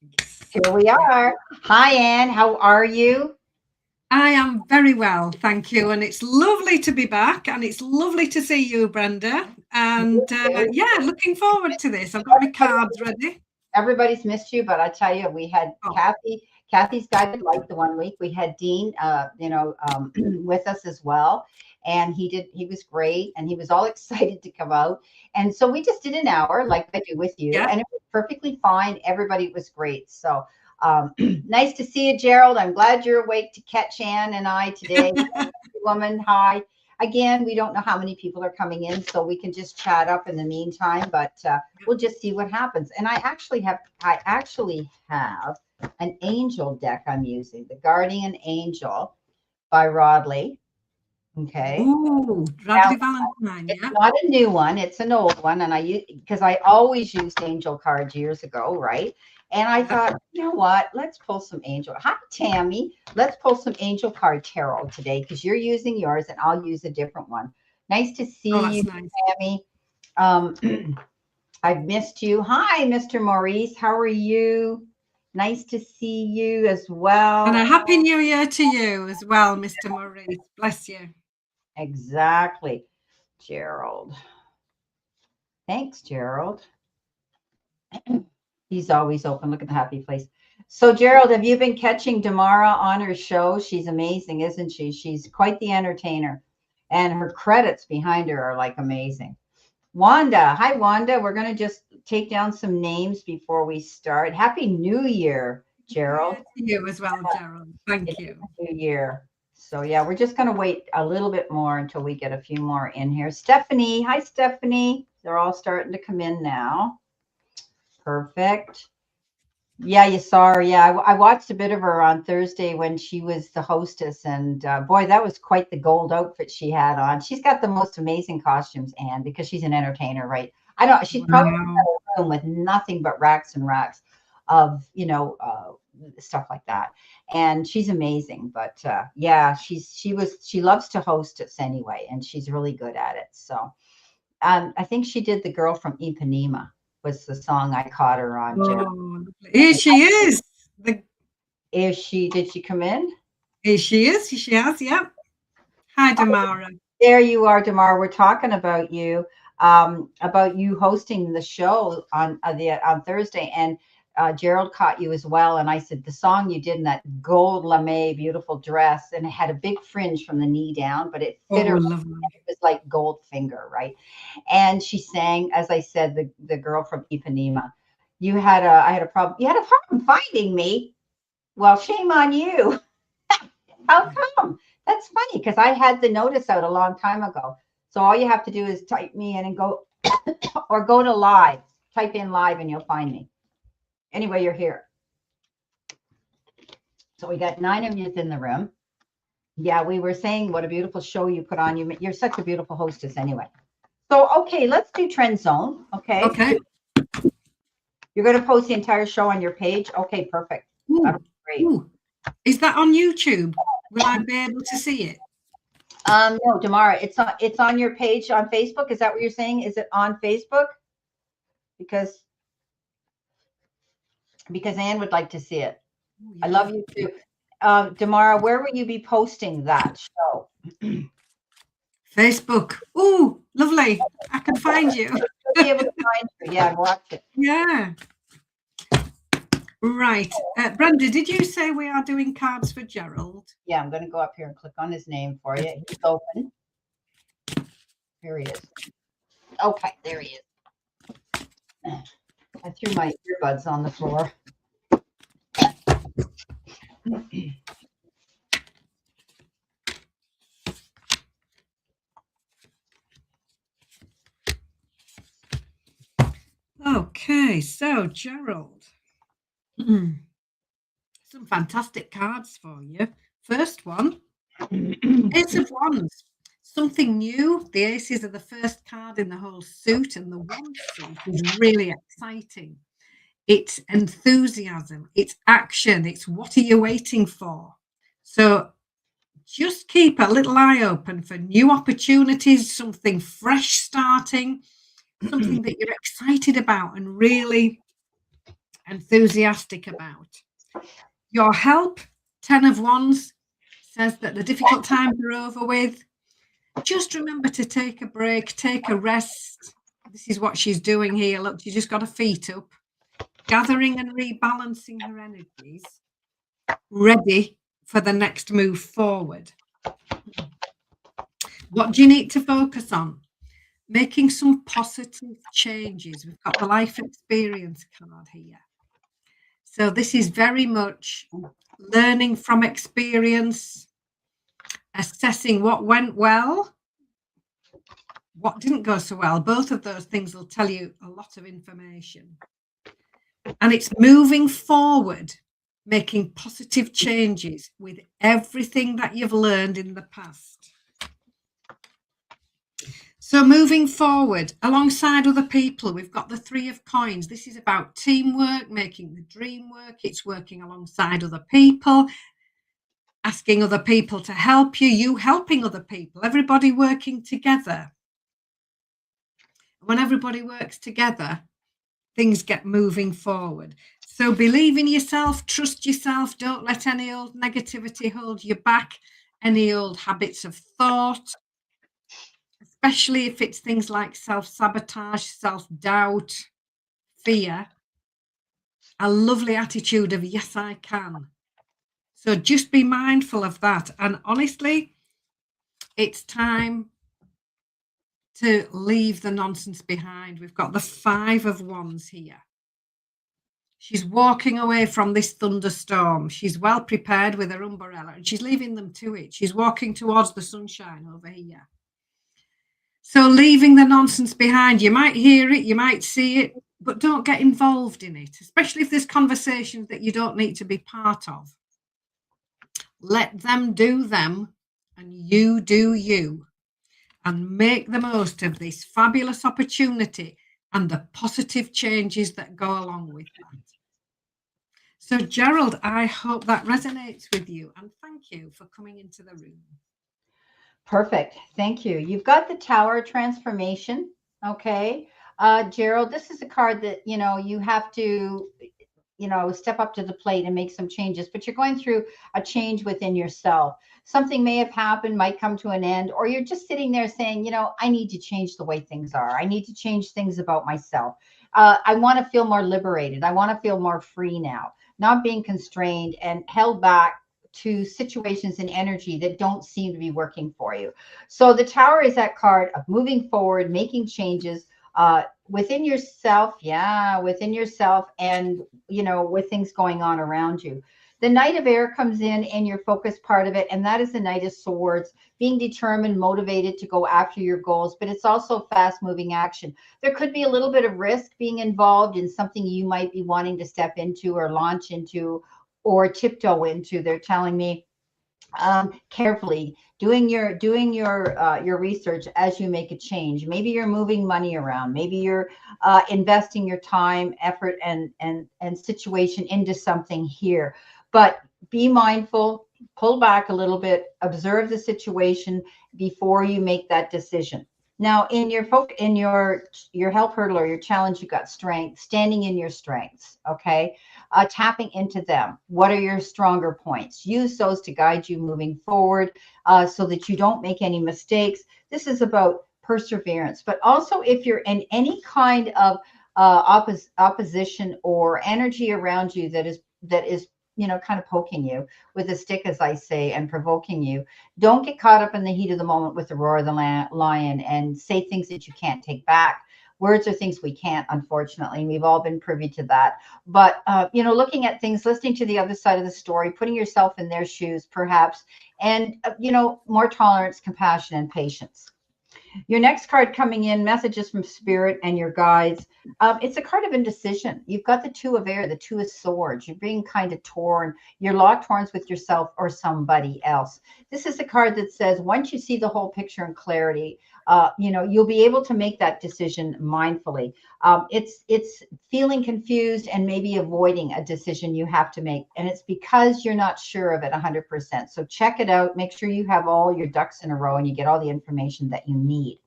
Here we are. Hi, Anne. How are you? I am very well, thank you. And it's lovely to be back. And it's lovely to see you, Brenda. You And too. yeah, looking forward to this. I've got my Everybody- cards ready. Everybody's missed you, but I tell you, we had Oh, Kathy. Kathy's guided light the one week. We had Dean, with us as well, and he did. He was great, and he was all excited to come out. And so we just did an hour, like I do with you, yeah. and it was perfectly fine. Everybody was great. So nice to see you, Gerald. I'm glad you're awake to catch Ann and I today. Woman, hi. Again, we don't know how many people are coming in, so we can just chat up in the meantime, but we'll just see what happens. And I actually have an angel deck I'm using, the Guardian Angel by Rodley. Okay. Ooh, Now Bradley Valentine, it's yeah. not a new one, it's an old one. And I use because I always used angel cards years ago, right? And I Yeah. thought, you know what? Let's pull some angel. Hi, Tammy. Let's pull some angel card tarot today because you're using yours and I'll use a different one. Nice to Oh, see you, that's nice. Tammy. Um, I've missed you. Hi, Mr. Maurice. How are you? Nice to see you as And well. a happy new year to you as well, Mr. Maurice. Bless you. Exactly. Gerald. Thanks, Gerald. He's always open. Look at the happy face. So, Gerald, have you been catching Damara on her show? She's amazing, isn't she? She's quite the entertainer. And her credits behind her are like amazing. Wanda. Hi, Wanda. We're going to just take down some names before we start. Happy New Year, Yeah, Gerald. to you as well, Gerald. Thank It you. is a new year. So, yeah, we're just going to wait a little bit more until we get a few more in here. Stephanie. Hi, Stephanie. They're all starting to come in now. Perfect. Yeah, you saw her. Yeah, I watched a bit of her on Thursday when she was the hostess, and boy, that was quite the gold outfit she had on. She's got the most amazing costumes, Anne, because she's an entertainer, right? I don't. She's probably Wow. got a room with nothing but racks and racks of stuff like that, and she's amazing. But yeah, she loves to host us anyway, and she's really good at it. So I think she did the girl from Ipanema was the song I caught her on, Jerry. Oh, lovely. Here she is. The, Did she come in? here she is. She has, yeah. Hi, Damara. There you are, Damar. We're talking about you hosting the show on Thursday, and Gerald caught you as well. And I said the song you did in that gold lame, beautiful dress, and it had a big fringe from the knee down, but it Oh, fit her. lovely. It was like gold finger, right? And she sang, as I said, the girl from Ipanema. I had a problem. You had a problem finding me. Well, shame on you. How come? That's funny because I had the notice out a long time ago. So all you have to do is type me in and go or go to live. Type in live and you'll find me. Anyway, you're here. So we got 9 of you in the room. Yeah, we were saying what a beautiful show you put on. You're such a beautiful hostess anyway. So, okay, let's do Trend Zone. Okay. Okay. You're going to post the entire show on your page. Okay, perfect. That'll Ooh, be great. ooh. Is that on YouTube? Will I be able to see it? No, Damara, it's on your page on Facebook. Is that what you're saying? Is it on Facebook? Because Anne would like to see it. Oh, I yeah. love you too. Damara, where will you be posting that show? Facebook. Ooh, lovely. I can find you. You'll be able to find you. Yeah, and watch it. Yeah. Right. Brenda, did you say we are doing cards for Gerald? Yeah, I'm going to go up here and click on his name for you. He's open. Here he is. Okay, there he is. I threw my earbuds on the floor. Okay, so Gerald. Some fantastic cards for you. First one, Ace of Wands. Something new. The aces are the first card in the whole suit, and the wand suit is really exciting. It's enthusiasm, it's action, it's what are you waiting for? So just keep a little eye open for new opportunities, something fresh starting, something that you're excited about and really enthusiastic about. Your help, 10 of Wands, says that the difficult times are over with. Just remember to take a break, take a rest. This is what she's doing here. Look, she just got her feet up, gathering and rebalancing her energies, ready for the next move forward. What do you need to focus on? Making some positive changes. We've got the life experience card here. So this is very much learning from experience, assessing what went well, what didn't go so well. Both of those things will tell you a lot of information. And it's moving forward, making positive changes with everything that you've learned in the past. So moving forward alongside other people, we've got the 3 of Coins. This is about teamwork, making the dream work. It's working alongside other people, asking other people to help you, you helping other people, everybody working together. When everybody works together, things get moving forward. So believe in yourself, trust yourself, don't let any old negativity hold you back, any old habits of thought, especially if it's things like self-sabotage, self-doubt, fear. A lovely attitude of, yes, I can. So just be mindful of that. And honestly, it's time to leave the nonsense behind. We've got the 5 of Wands here. She's walking away from this thunderstorm. She's well prepared with her umbrella and she's leaving them to it. She's walking towards the sunshine over here. So leaving the nonsense behind, you might hear it, you might see it, but don't get involved in it, especially if there's conversations that you don't need to be part of. Let them do them and you do you, and make the most of this fabulous opportunity and the positive changes that go along with that. So Gerald, I hope that resonates with you, and thank you for coming into the room. Perfect. Thank you. You've got the Tower transformation. Okay. Gerald, this is a card that, you have to, step up to the plate and make some changes, but you're going through a change within yourself. Something may have happened, might come to an end, or you're just sitting there saying, I need to change the way things are. I need to change things about myself. I want to feel more liberated. I want to feel more free now, not being constrained and held back to situations and energy that don't seem to be working for you. So the Tower is that card of moving forward, making changes within yourself. Yeah, within yourself, and with things going on around you. The Knight of Air comes in your focus part of it, and that is the Knight of Swords, being determined, motivated to go after your goals, but it's also fast moving action. There could be a little bit of risk being involved in something you might be wanting to step into or launch into or tiptoe into. They're telling me carefully, doing your research as you make a change. Maybe you're moving money around. Maybe you're investing your time, effort, and situation into something here. But be mindful, pull back a little bit, observe the situation before you make that decision. Now, in your help hurdle or your challenge, you got strength, standing in your strengths. Okay. Tapping into them. What are your stronger points? Use those to guide you moving forward so that you don't make any mistakes. This is about perseverance, but also if you're in any kind of opposition or energy around you that is kind of poking you with a stick, as I say, and provoking you, don't get caught up in the heat of the moment with the roar of the lion and say things that you can't take back. Words are things we can't, unfortunately. We've all been privy to that. But, looking at things, listening to the other side of the story, putting yourself in their shoes, perhaps, and, more tolerance, compassion, and patience. Your next card coming in, messages from spirit and your guides. It's a card of indecision. You've got the 2 of Air, the 2 of Swords. You're being kind of torn. You're locked horns with yourself or somebody else. This is a card that says once you see the whole picture in clarity, you'll be able to make that decision mindfully. It's feeling confused and maybe avoiding a decision you have to make. And it's because you're not sure of it 100%. So check it out. Make sure you have all your ducks in a row and you get all the information that you need.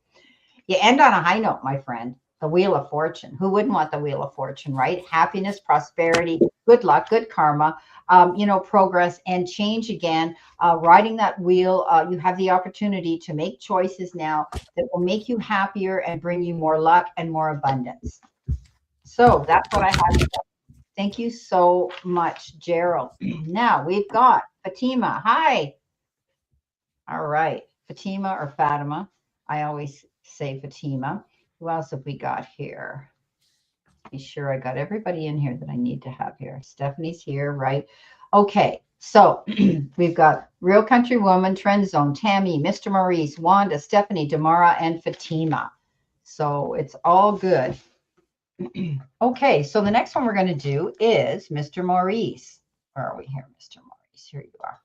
You end on a high note, my friend. the Wheel of Fortune. Who wouldn't want the Wheel of Fortune, right? Happiness, prosperity, good luck, good karma, progress and change again. Riding that wheel, you have the opportunity to make choices now that will make you happier and bring you more luck and more abundance. So that's what I have. Thank you so much, Gerald. Now we've got Fatima. Hi. All right. Fatima or Fatima. I always say Fatima. Who else have we got here? Be sure I got everybody in here that I need to have here. Stephanie's here, right? Okay. So we've got Real Country Woman, Trend Zone, Tammy, Mr. Maurice, Wanda, Stephanie, Damara, and Fatima. So it's all good. Okay, so the next one we're going to do is Mr. Maurice. Where are we here, Mr. Maurice? Here you are.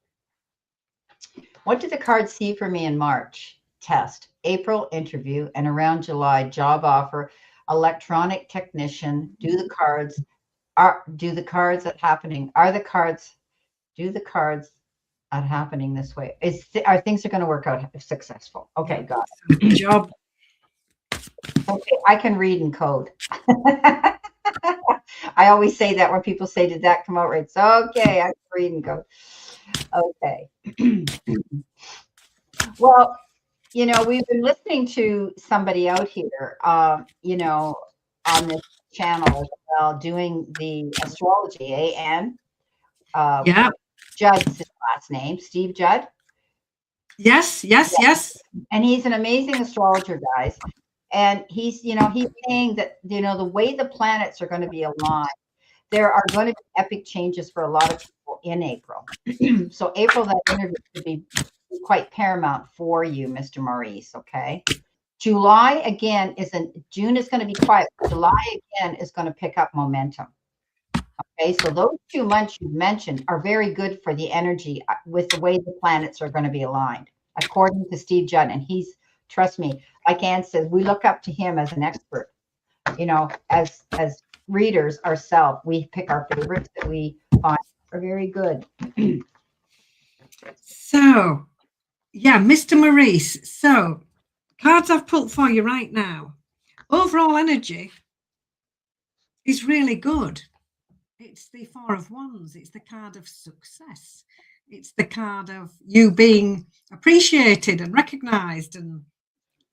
What did the cards see for me in March? Test, April interview, and around July job offer, electronic technician. Do the cards at happening? Do the cards at happening this way? Are things are going to work out successful? Okay, got it. Job. Okay, I can read and code. I always say that when people say, did that come out right? It's okay, I can read and code. Okay. Well, we've been listening to somebody out here, on this channel as well, doing the astrology, Anne. Yeah. Judd's his last name, Steve Judd. Yes. And he's an amazing astrologer, guys. And he's saying that, the way the planets are going to be aligned, there are going to be epic changes for a lot of people in April. So April, that interview could be quite paramount for you, Mr. Maurice, okay? July, again, June is going to be quiet. July, again, is going to pick up momentum. Okay, so those 2 months you mentioned are very good for the energy with the way the planets are going to be aligned, according to Steve Judd. And trust me, like Anne says, we look up to him as an expert. As readers ourselves, we pick our favorites that we find are very good. So, yeah, Mr. Maurice. So, cards I've pulled for you right now. Overall energy is really good. It's the Four of Wands. It's the card of success. It's the card of you being appreciated and recognized. And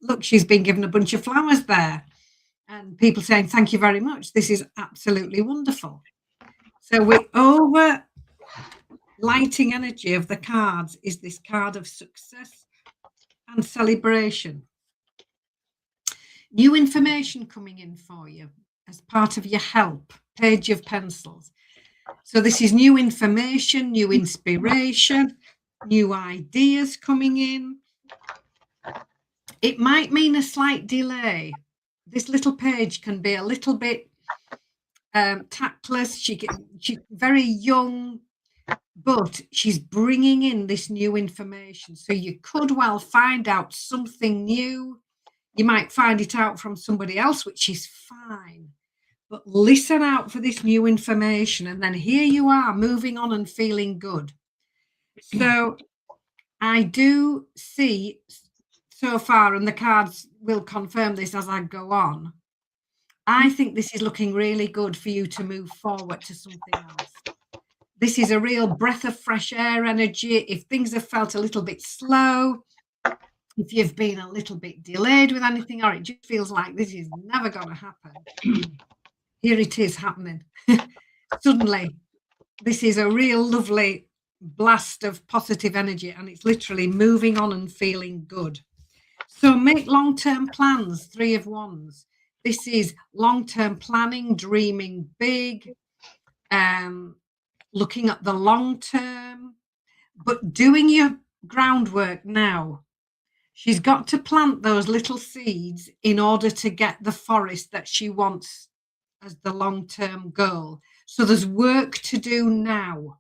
look, she's been given a bunch of flowers there. And people saying, thank you very much. This is absolutely wonderful. So we're lighting energy of the cards is this card of success and celebration. New information coming in for you as part of your help, Page of Pencils. So this is new information, new inspiration, new ideas coming in. It might mean a slight delay. This little page can be a little bit tactless. She's very young, but she's bringing in this new information. So you could well find out something new. You might find it out from somebody else, which is fine. But listen out for this new information. And then here you are moving on and feeling good. So I do see so far, and the cards will confirm this as I go on, I think this is looking really good for you to move forward to something else. This is a real breath of fresh air energy. If things have felt a little bit slow, if you've been a little bit delayed with anything, or it just feels like this is never going to happen, here it is happening. Suddenly, this is a real lovely blast of positive energy, and it's literally moving on and feeling good. So make long-term plans, Three of Wands. This is long-term planning, dreaming big, looking at the long term, but doing your groundwork now. She's got to plant those little seeds in order to get the forest that she wants as the long-term goal. So there's work to do now.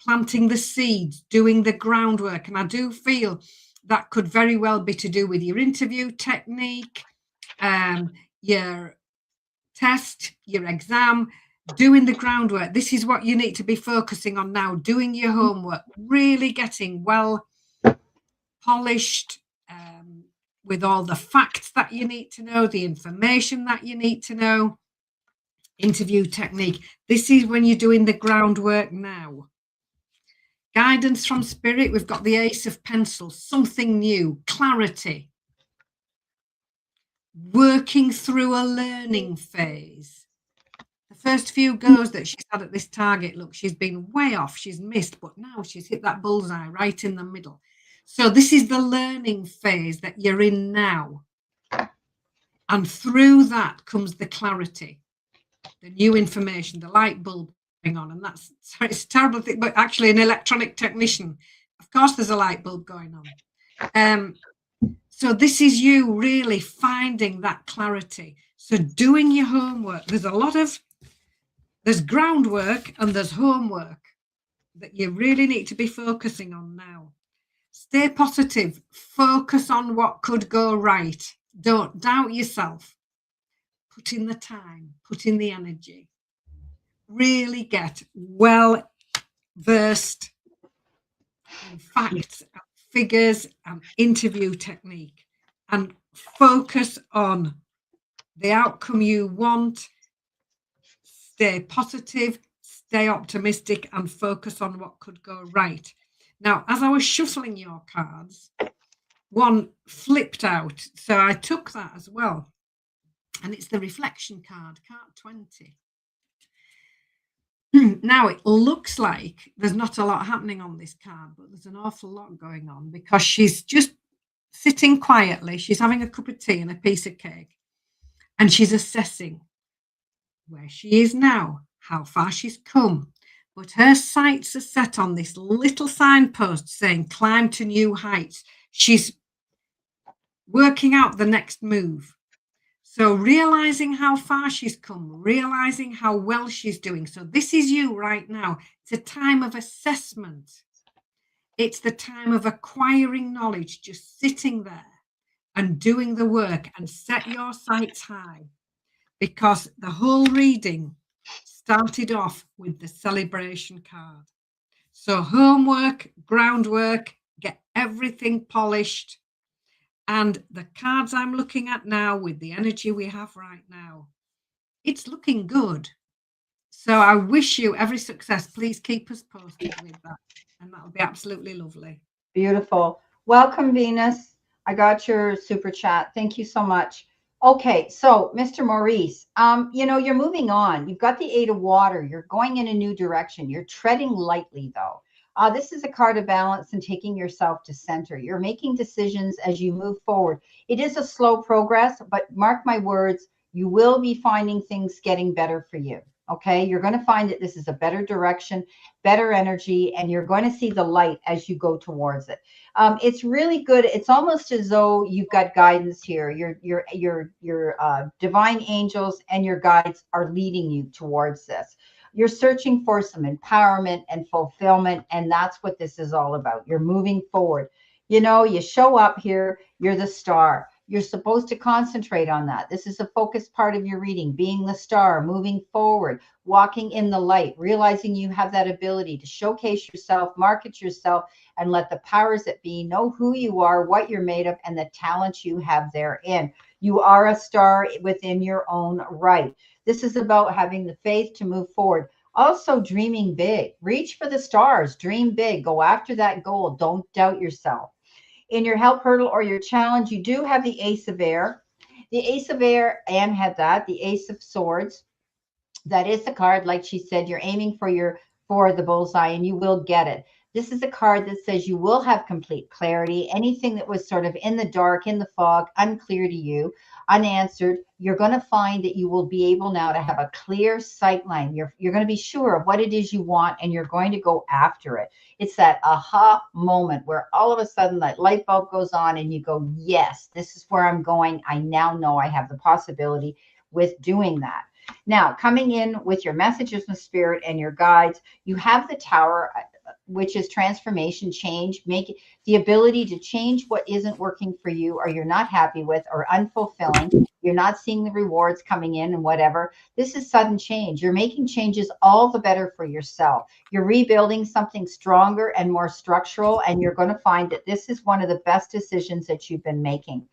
Planting the seeds, doing the groundwork. And I do feel that could very well be to do with your interview technique, your test, your exam, doing the groundwork. This is what you need to be focusing on now, doing your homework, really getting well polished with all the facts that you need to know, the information that you need to know. Interview technique. This is when you're doing the groundwork now. Guidance from spirit. We've got the Ace of Pencils, something new, clarity. Working through a learning phase. The first few goes that she's had at this target, look, she's been way off, she's missed, but now she's hit that bullseye right in the middle. So this is the learning phase that you're in now. And through that comes the clarity, the new information, the light bulb going on. And that's, it's a terrible thing, but actually an electronic technician, of course there's a light bulb going on. So this is you really finding that clarity. So doing your homework, there's groundwork and there's homework that you really need to be focusing on now. Stay positive, focus on what could go right. Don't doubt yourself. Put in the time, put in the energy. Really get well versed in facts, and figures, and interview technique, and focus on the outcome you want. Stay positive, stay optimistic, and focus on what could go right. Now, as I was shuffling your cards, one flipped out, so I took that as well. And it's the reflection card 20. Now, it looks like there's not a lot happening on this card, but there's an awful lot going on because she's just sitting quietly. She's having a cup of tea and a piece of cake, and she's assessing where she is now, how far she's come. But her sights are set on this little signpost saying, climb to new heights. She's working out the next move. So realizing how far she's come, realizing how well she's doing. So this is you right now. It's a time of assessment. It's the time of acquiring knowledge, just sitting there and doing the work, and set your sights high, because the whole reading started off with the celebration card. So homework, groundwork, get everything polished. And the cards I'm looking at now, with the energy we have right now, it's looking good. So I wish you every success. Please keep us posted with that, and that'll be absolutely lovely. Beautiful. Welcome, Venus. I got your super chat. Thank you so much. Okay, so Mr. Maurice, you're moving on. You've got the 8 of water. You're going in a new direction. You're treading lightly, though. This is a card of balance and taking yourself to center. You're making decisions as you move forward. It is a slow progress, but mark my words, you will be finding things getting better for you. Okay, you're going to find that this is a better direction, better energy, and you're going to see the light as you go towards it. It's really good. It's almost as though you've got guidance here. Your divine angels and your guides are leading you towards this. You're searching for some empowerment and fulfillment, and that's what this is all about. You're moving forward. You show up here, you're the star. You're supposed to concentrate on that. This is a focused part of your reading, being the star, moving forward, walking in the light, realizing you have that ability to showcase yourself, market yourself, and let the powers that be know who you are, what you're made of, and the talent you have therein. You are a star within your own right. This is about having the faith to move forward. Also dreaming big. Reach for the stars. Dream big. Go after that goal. Don't doubt yourself. In your help hurdle or your challenge, you do have the Ace of Air. The Ace of Air, Anne had that. The Ace of Swords. That is the card, like she said, you're aiming for the bullseye, and you will get it. This is a card that says you will have complete clarity. Anything that was sort of in the dark, in the fog, unclear to you, unanswered, you're going to find that you will be able now to have a clear sight line. You're going to be sure of what it is you want, and you're going to go after it. It's that aha moment where all of a sudden that light bulb goes on and you go, yes, this is where I'm going. I now know I have the possibility with doing that. Now, coming in with your messages from spirit and your guides, you have the Tower, which is transformation, change, make the ability to change what isn't working for you, or you're not happy with, or unfulfilling. You're not seeing the rewards coming in and whatever. This is sudden change. You're making changes all the better for yourself. You're rebuilding something stronger and more structural, and you're going to find that this is one of the best decisions that you've been making.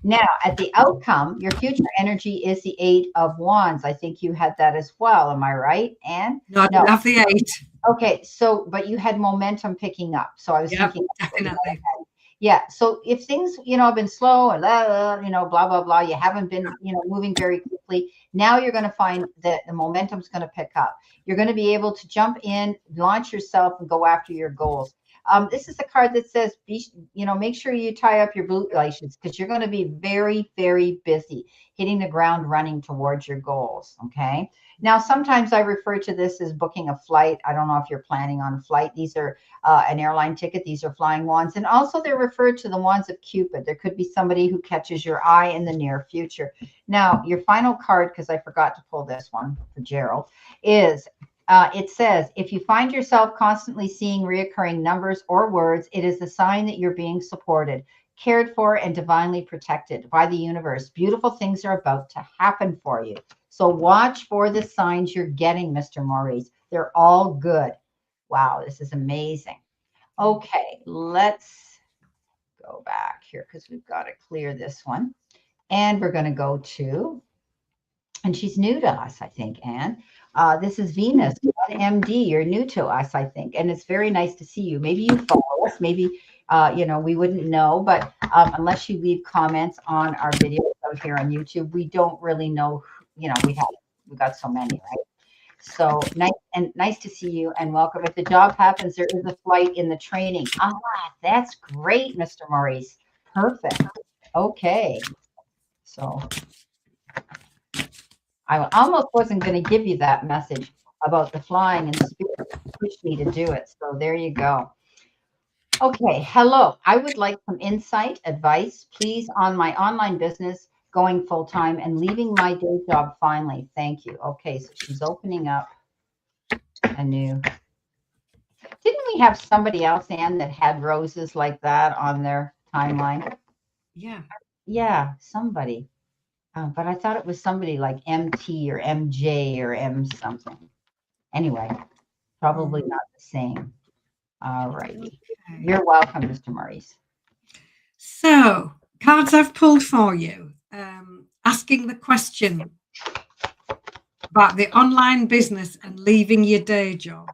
Now, at the outcome, your future energy is the 8 of Wands. I think you had that as well. Am I right, Anne? No, I No. didn't have the 8. Okay, so but you had momentum picking up. So I was Yep, thinking that's what you might definitely. have had. Yeah. So if things, have been slow and blah blah blah, you haven't been, moving very quickly. Now you're going to find that the momentum's going to pick up. You're going to be able to jump in, launch yourself, and go after your goals. This is the card that says, make sure you tie up your bootlaces because you're going to be very, very busy hitting the ground running towards your goals. Okay. Now, sometimes I refer to this as booking a flight. I don't know if you're planning on a flight. These are an airline ticket. These are flying wands. And also they're referred to the wands of Cupid. There could be somebody who catches your eye in the near future. Now, your final card, because I forgot to pull this one for Gerald, is it says, if you find yourself constantly seeing reoccurring numbers or words, it is a sign that you're being supported, cared for, and divinely protected by the universe. Beautiful things are about to happen for you. So watch for the signs you're getting, Mr. Maurice. They're all good. Wow, this is amazing. Okay, let's go back here because we've got to clear this one. And we're going to go to, and she's new to us, I think, Anne. This is Venus, MD. You're new to us, I think. And it's very nice to see you. Maybe you follow us. Maybe, we wouldn't know. But unless you leave comments on our videos out here on YouTube, we don't really know. We got so many, right? So nice to see you and welcome. If the job happens, there is a flight in the training. Ah, that's great, Mr. Maurice. Perfect. Okay. So I almost wasn't going to give you that message about the flying, and Spirit pushed me to do it. So there you go. Okay. Hello. I would like some insight, advice, please, on my online business going full time and leaving my day job finally. Thank you. Okay. So she's opening up a new. Didn't we have somebody else, Anne, that had roses like that on their timeline? Yeah. Yeah, somebody. But I thought it was somebody like MT or MJ or M something. Anyway, probably not the same. All righty. Okay. You're welcome, Mr. Maurice. So, cards I've pulled for you, asking the question about the online business and leaving your day job.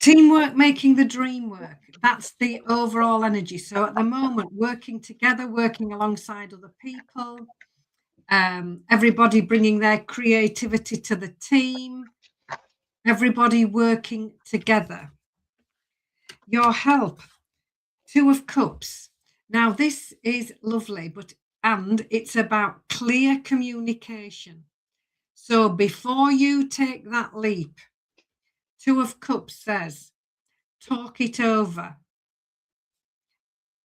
Teamwork making the dream work. That's the overall energy. So at the moment, working together, working alongside other people, everybody bringing their creativity to the team, everybody working together. Your help, 2 of Cups. Now, this is lovely, and it's about clear communication. So before you take that leap, 2 of Cups says, talk it over.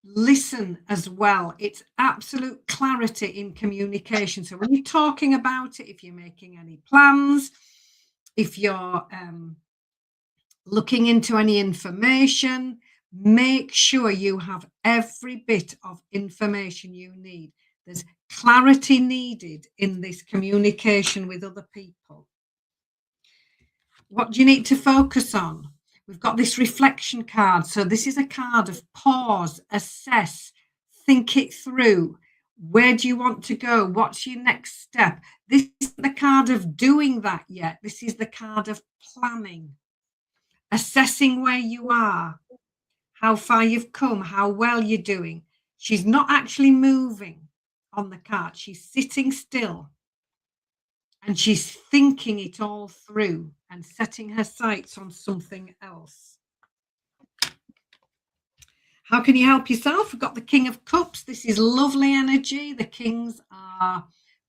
Listen as well. It's absolute clarity in communication. So when you're talking about it, if you're making any plans, if you're looking into any information, make sure you have every bit of information you need. There's clarity needed in this communication with other people. What do you need to focus on? We've got this reflection card. So this is a card of pause, assess, think it through. Where do you want to go? What's your next step? This isn't the card of doing that yet. This is the card of planning, assessing where you are, how far you've come, how well you're doing. She's not actually moving on the card. She's sitting still and she's thinking it all through and setting her sights on something else. How can you help yourself? We've got the King of Cups. This is lovely energy. The kings are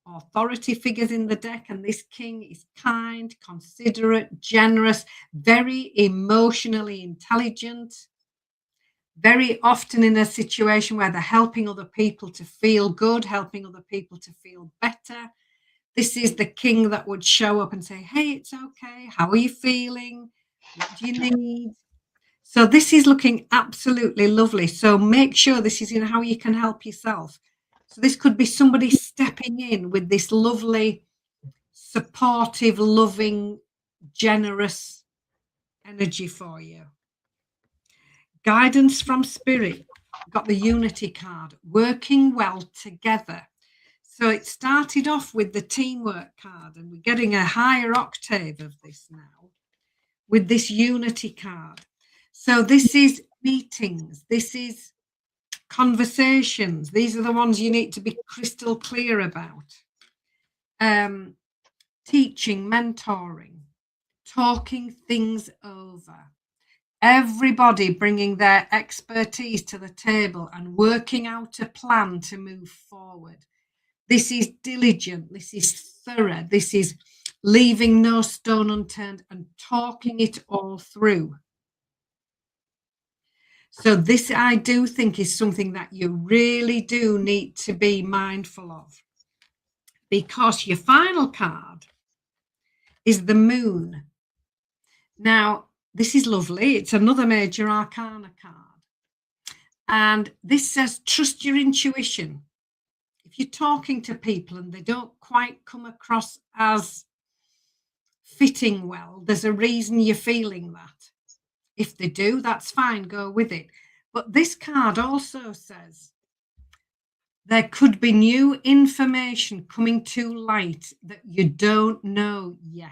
authority figures in the deck, and this king is kind, considerate, generous, very emotionally intelligent, very often in a situation where they're helping other people to feel good, helping other people to feel better. This is the king that would show up and say, hey, it's okay. How are you feeling? What do you need? So this is looking absolutely lovely. So make sure this is in how you can help yourself. So this could be somebody stepping in with this lovely, supportive, loving, generous energy for you. Guidance from spirit. got the unity card, working well together. So it started off with the teamwork card, and we're getting a higher octave of this now with this unity card. So this is meetings, this is conversations. These are the ones you need to be crystal clear about. Teaching, mentoring, talking things over. Everybody bringing their expertise to the table and working out a plan to move forward. This is diligent, this is thorough, this is leaving no stone unturned and talking it all through. So this, I do think, is something that you really do need to be mindful of, because your final card is the moon. Now, this is lovely. It's another major arcana card. And this says, trust your intuition. If you're talking to people and they don't quite come across as fitting well, there's a reason you're feeling that. If they do, that's fine, go with it. But this card also says there could be new information coming to light that you don't know yet.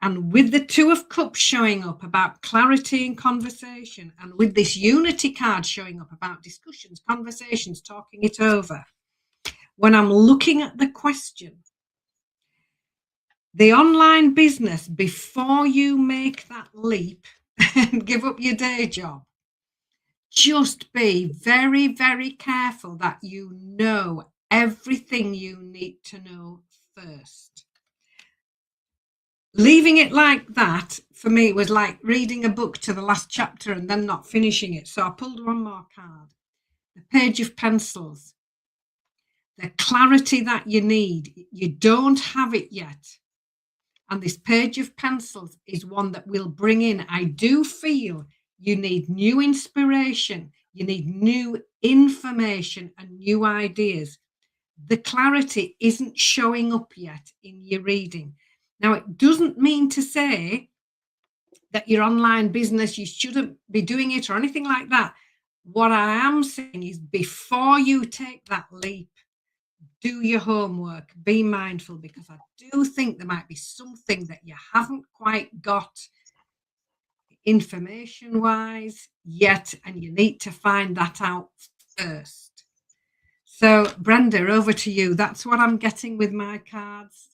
And with the Two of Cups showing up about clarity in conversation, and with this unity card showing up about discussions, conversations, talking it over, when I'm looking at the question, the online business, before you make that leap and give up your day job, just be very, very careful that you know everything you need to know first. Leaving it like that, for me, was like reading a book to the last chapter and then not finishing it. So I pulled one more card, the Page of Pencils. The clarity that you need, you don't have it yet. And this Page of Pencils is one that will bring in, I do feel you need new inspiration, you need new information and new ideas. The clarity isn't showing up yet in your reading. Now, it doesn't mean to say that your online business, you shouldn't be doing it or anything like that. What I am saying is, before you take that leap, do your homework, be mindful, because I do think there might be something that you haven't quite got information-wise yet, and you need to find that out first. So, Brenda, over to you. That's what I'm getting with my cards.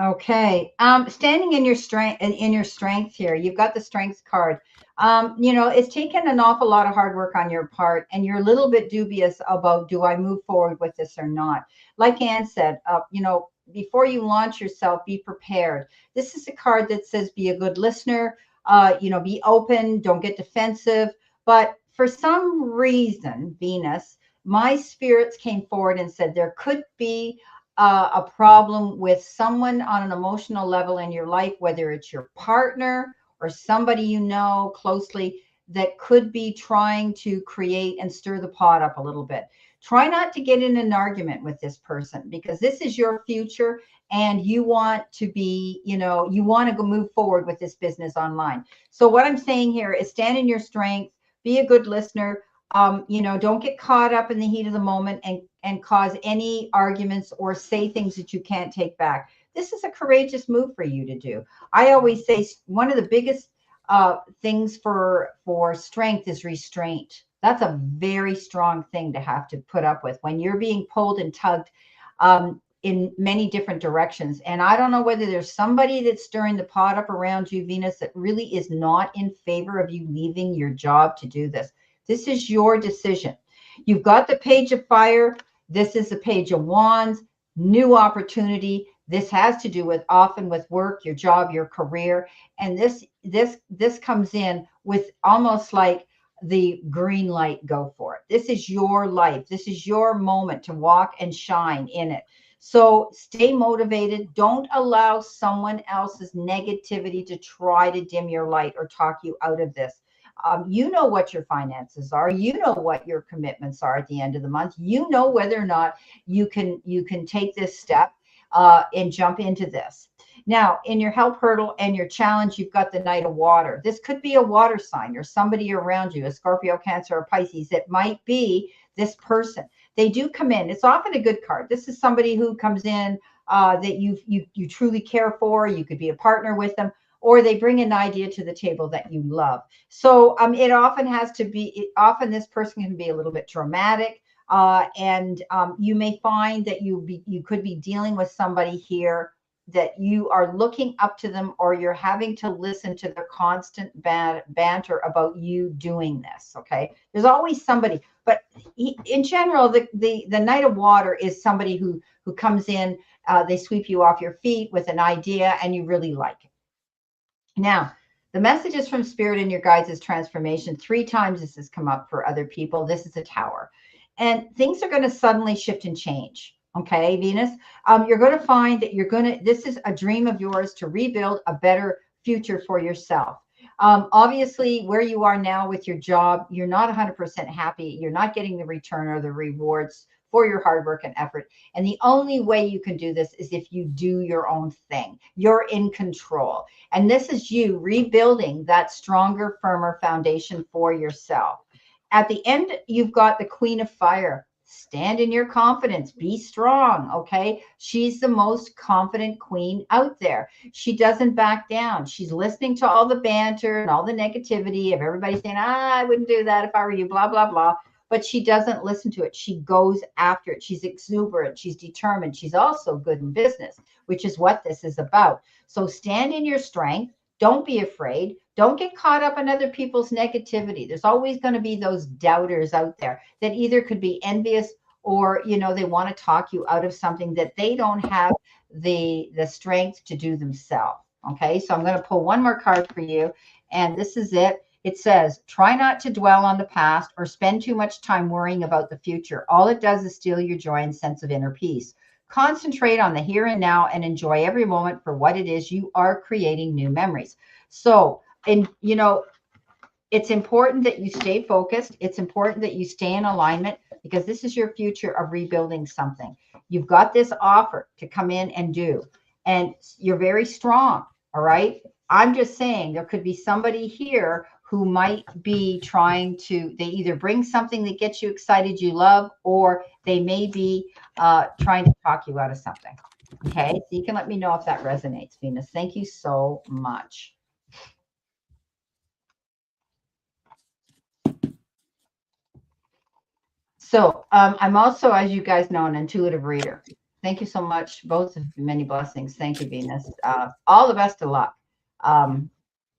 Okay. Standing in your strength here, you've got the strength card. You know, it's taken an awful lot of hard work on your part, and you're a little bit dubious about, do I move forward with this or not? Like Anne said, you know, before you launch yourself, be prepared. This is a card that says, be a good listener, you know, be open, don't get defensive. But for some reason, Venus, my spirits came forward and said there could be a problem with someone on an emotional level in your life, whether it's your partner or somebody you know closely, that could be trying to create and stir the pot up a little bit. Try not to get in an argument with this person, because this is your future and you want to be, you know, you want to go move forward with this business online. So what I'm saying here is, stand in your strength, be a good listener. You know, don't get caught up in the heat of the moment and cause any arguments or say things that you can't take back. This is a courageous move for you to do. I always say one of the biggest things for strength is restraint. That's a very strong thing to have to put up with when you're being pulled and tugged in many different directions. And I don't know whether there's somebody that's stirring the pot up around you, Venus, that really is not in favor of you leaving your job to do this. This is your decision. You've got the Page of Fire. This is the Page of Wands, new opportunity. This has to do with often with work, your job, your career. And this comes in with almost like the green light, go for it. This is your life. This is your moment to walk and shine in it. So stay motivated. Don't allow someone else's negativity to try to dim your light or talk you out of this. You know what your finances are. You know what your commitments are at the end of the month. You know whether or not you can take this step and jump into this. Now, in your help hurdle and your challenge, you've got the Knight of Water. This could be a water sign or somebody around you, a Scorpio, Cancer, or Pisces. It might be this person. They do come in. It's often a good card. This is somebody who comes in that you truly care for. You could be a partner with them, or they bring an idea to the table that you love. So it often has to be, often this person can be a little bit dramatic. And you may find that you could be dealing with somebody here that you are looking up to them, or you're having to listen to their constant banter about you doing this. Okay, there's always somebody, but in general, the Knight of Water is somebody who comes in, they sweep you off your feet with an idea, and you really like it. Now, the messages from Spirit and your guides is transformation. 3 times this has come up for other people. This is a Tower, and things are going to suddenly shift and change. Okay, Venus, you're going to find that this is a dream of yours to rebuild a better future for yourself. Obviously, where you are now with your job, you're not 100% happy. You're not getting the return or the rewards for your hard work and effort. And the only way you can do this is if you do your own thing. You're in control. And this is you rebuilding that stronger, firmer foundation for yourself. At the end, you've got the Queen of Fire. Stand in your confidence. Be strong, okay? She's the most confident queen out there. She doesn't back down. She's listening to all the banter and all the negativity of everybody saying, I wouldn't do that if I were you, blah, blah, blah. But she doesn't listen to it. She goes after it. She's exuberant. She's determined. She's also good in business, which is what this is about. So stand in your strength. Don't be afraid. Don't get caught up in other people's negativity. There's always going to be those doubters out there that either could be envious or, they want to talk you out of something that they don't have the strength to do themselves. Okay, so I'm going to pull one more card for you, and this is it. It says, try not to dwell on the past or spend too much time worrying about the future. All it does is steal your joy and sense of inner peace. Concentrate on the here and now and enjoy every moment for what it is. You are creating new memories. So, it's important that you stay focused. It's important that you stay in alignment, because this is your future of rebuilding something. You've got this offer to come in and do, and you're very strong. All right. I'm just saying there could be somebody here who might be trying to, they either bring something that gets you excited, you love, or they may be trying to talk you out of something. Okay. So you can let me know if that resonates, Venus. Thank you so much. So I'm also, as you guys know, an intuitive reader. Thank you so much. Both of you, many blessings. Thank you, Venus. All the best of luck.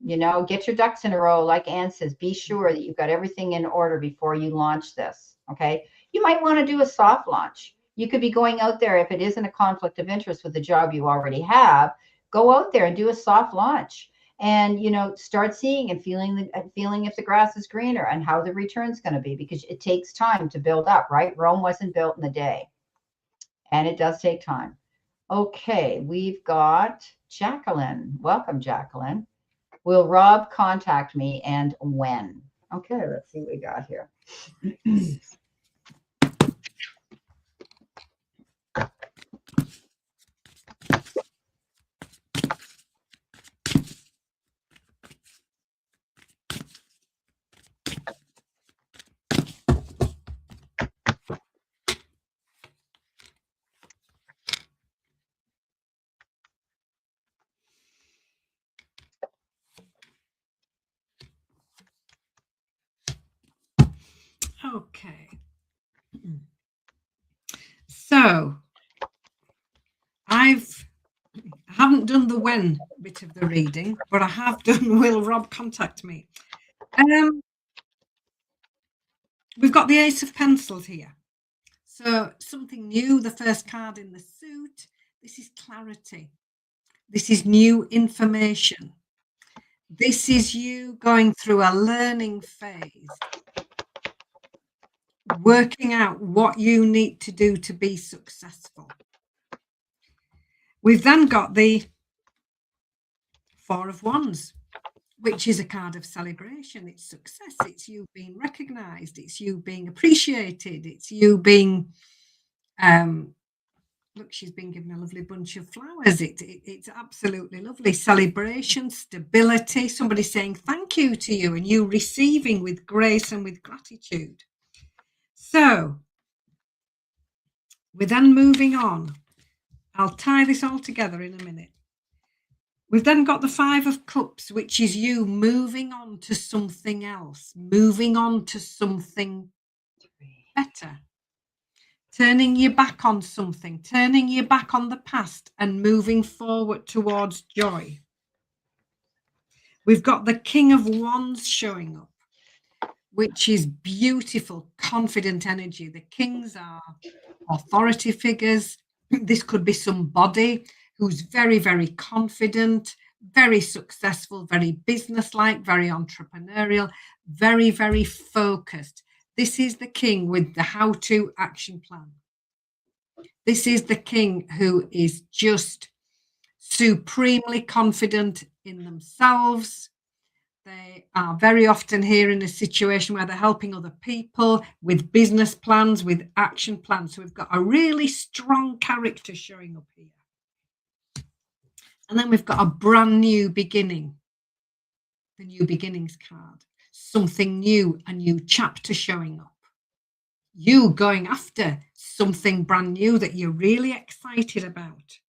Get your ducks in a row. Like Anne says, be sure that you've got everything in order before you launch this. Okay. You might want to do a soft launch. You could be going out there, if it isn't a conflict of interest with the job you already have, go out there and do a soft launch. And start seeing and feeling if the grass is greener and how the return's going to be, because it takes time to build up, right? Rome wasn't built in a day, and it does take time. Okay, we've got Jacqueline. Welcome, Jacqueline. Will Rob contact me, and when? Okay, let's see what we got here. Okay. So I haven't done the when bit of the reading, but I have done will Rob contact me. We've got the Ace of Pencils here. So something new, the first card in the suit. This is clarity. This is new information. This is you going through a learning phase, working out what you need to do to be successful. We've then got the Four of Wands, which is a card of celebration. It's success. It's you being recognized. It's you being appreciated. It's you being, Look, she's been given a lovely bunch of flowers. It's absolutely lovely. Celebration, stability, somebody saying thank you to you and you receiving with grace and with gratitude. So we're then moving on. I'll tie this all together in a minute. We've then got the 5 of Cups, which is you moving on to something else, moving on to something better, turning your back on something, turning your back on the past and moving forward towards joy. We've got the King of Wands showing up, which is beautiful, confident energy. The kings are authority figures. This could be somebody who's very, very confident, very successful, very businesslike, very entrepreneurial, very, very focused. This is the king with the how-to action plan. This is the king who is just supremely confident in themselves. They are very often here in a situation where they're helping other people with business plans, with action plans. So we've got a really strong character showing up here. And then we've got a brand new beginning, the new beginnings card, something new, a new chapter showing up. You going after something brand new that you're really excited about,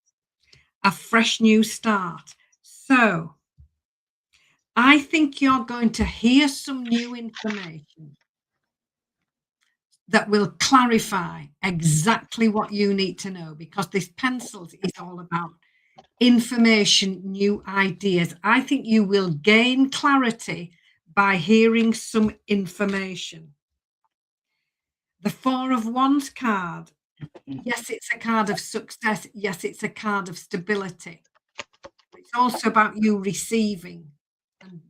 a fresh new start. So I think you're going to hear some new information that will clarify exactly what you need to know, because this pencils is all about information, new ideas. I think you will gain clarity by hearing some information. The 4 of Wands card. Yes, it's a card of success. Yes, it's a card of stability. It's also about you receiving and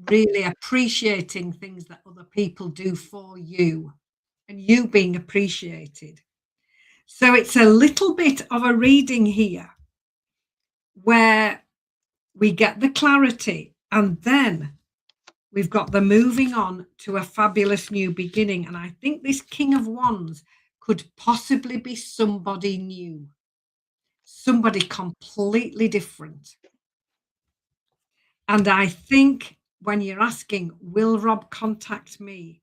really appreciating things that other people do for you and you being appreciated. So it's a little bit of a reading here where we get the clarity and then we've got the moving on to a fabulous new beginning. And I think this King of Wands could possibly be somebody new, somebody completely different. And I think when you're asking, will Rob contact me?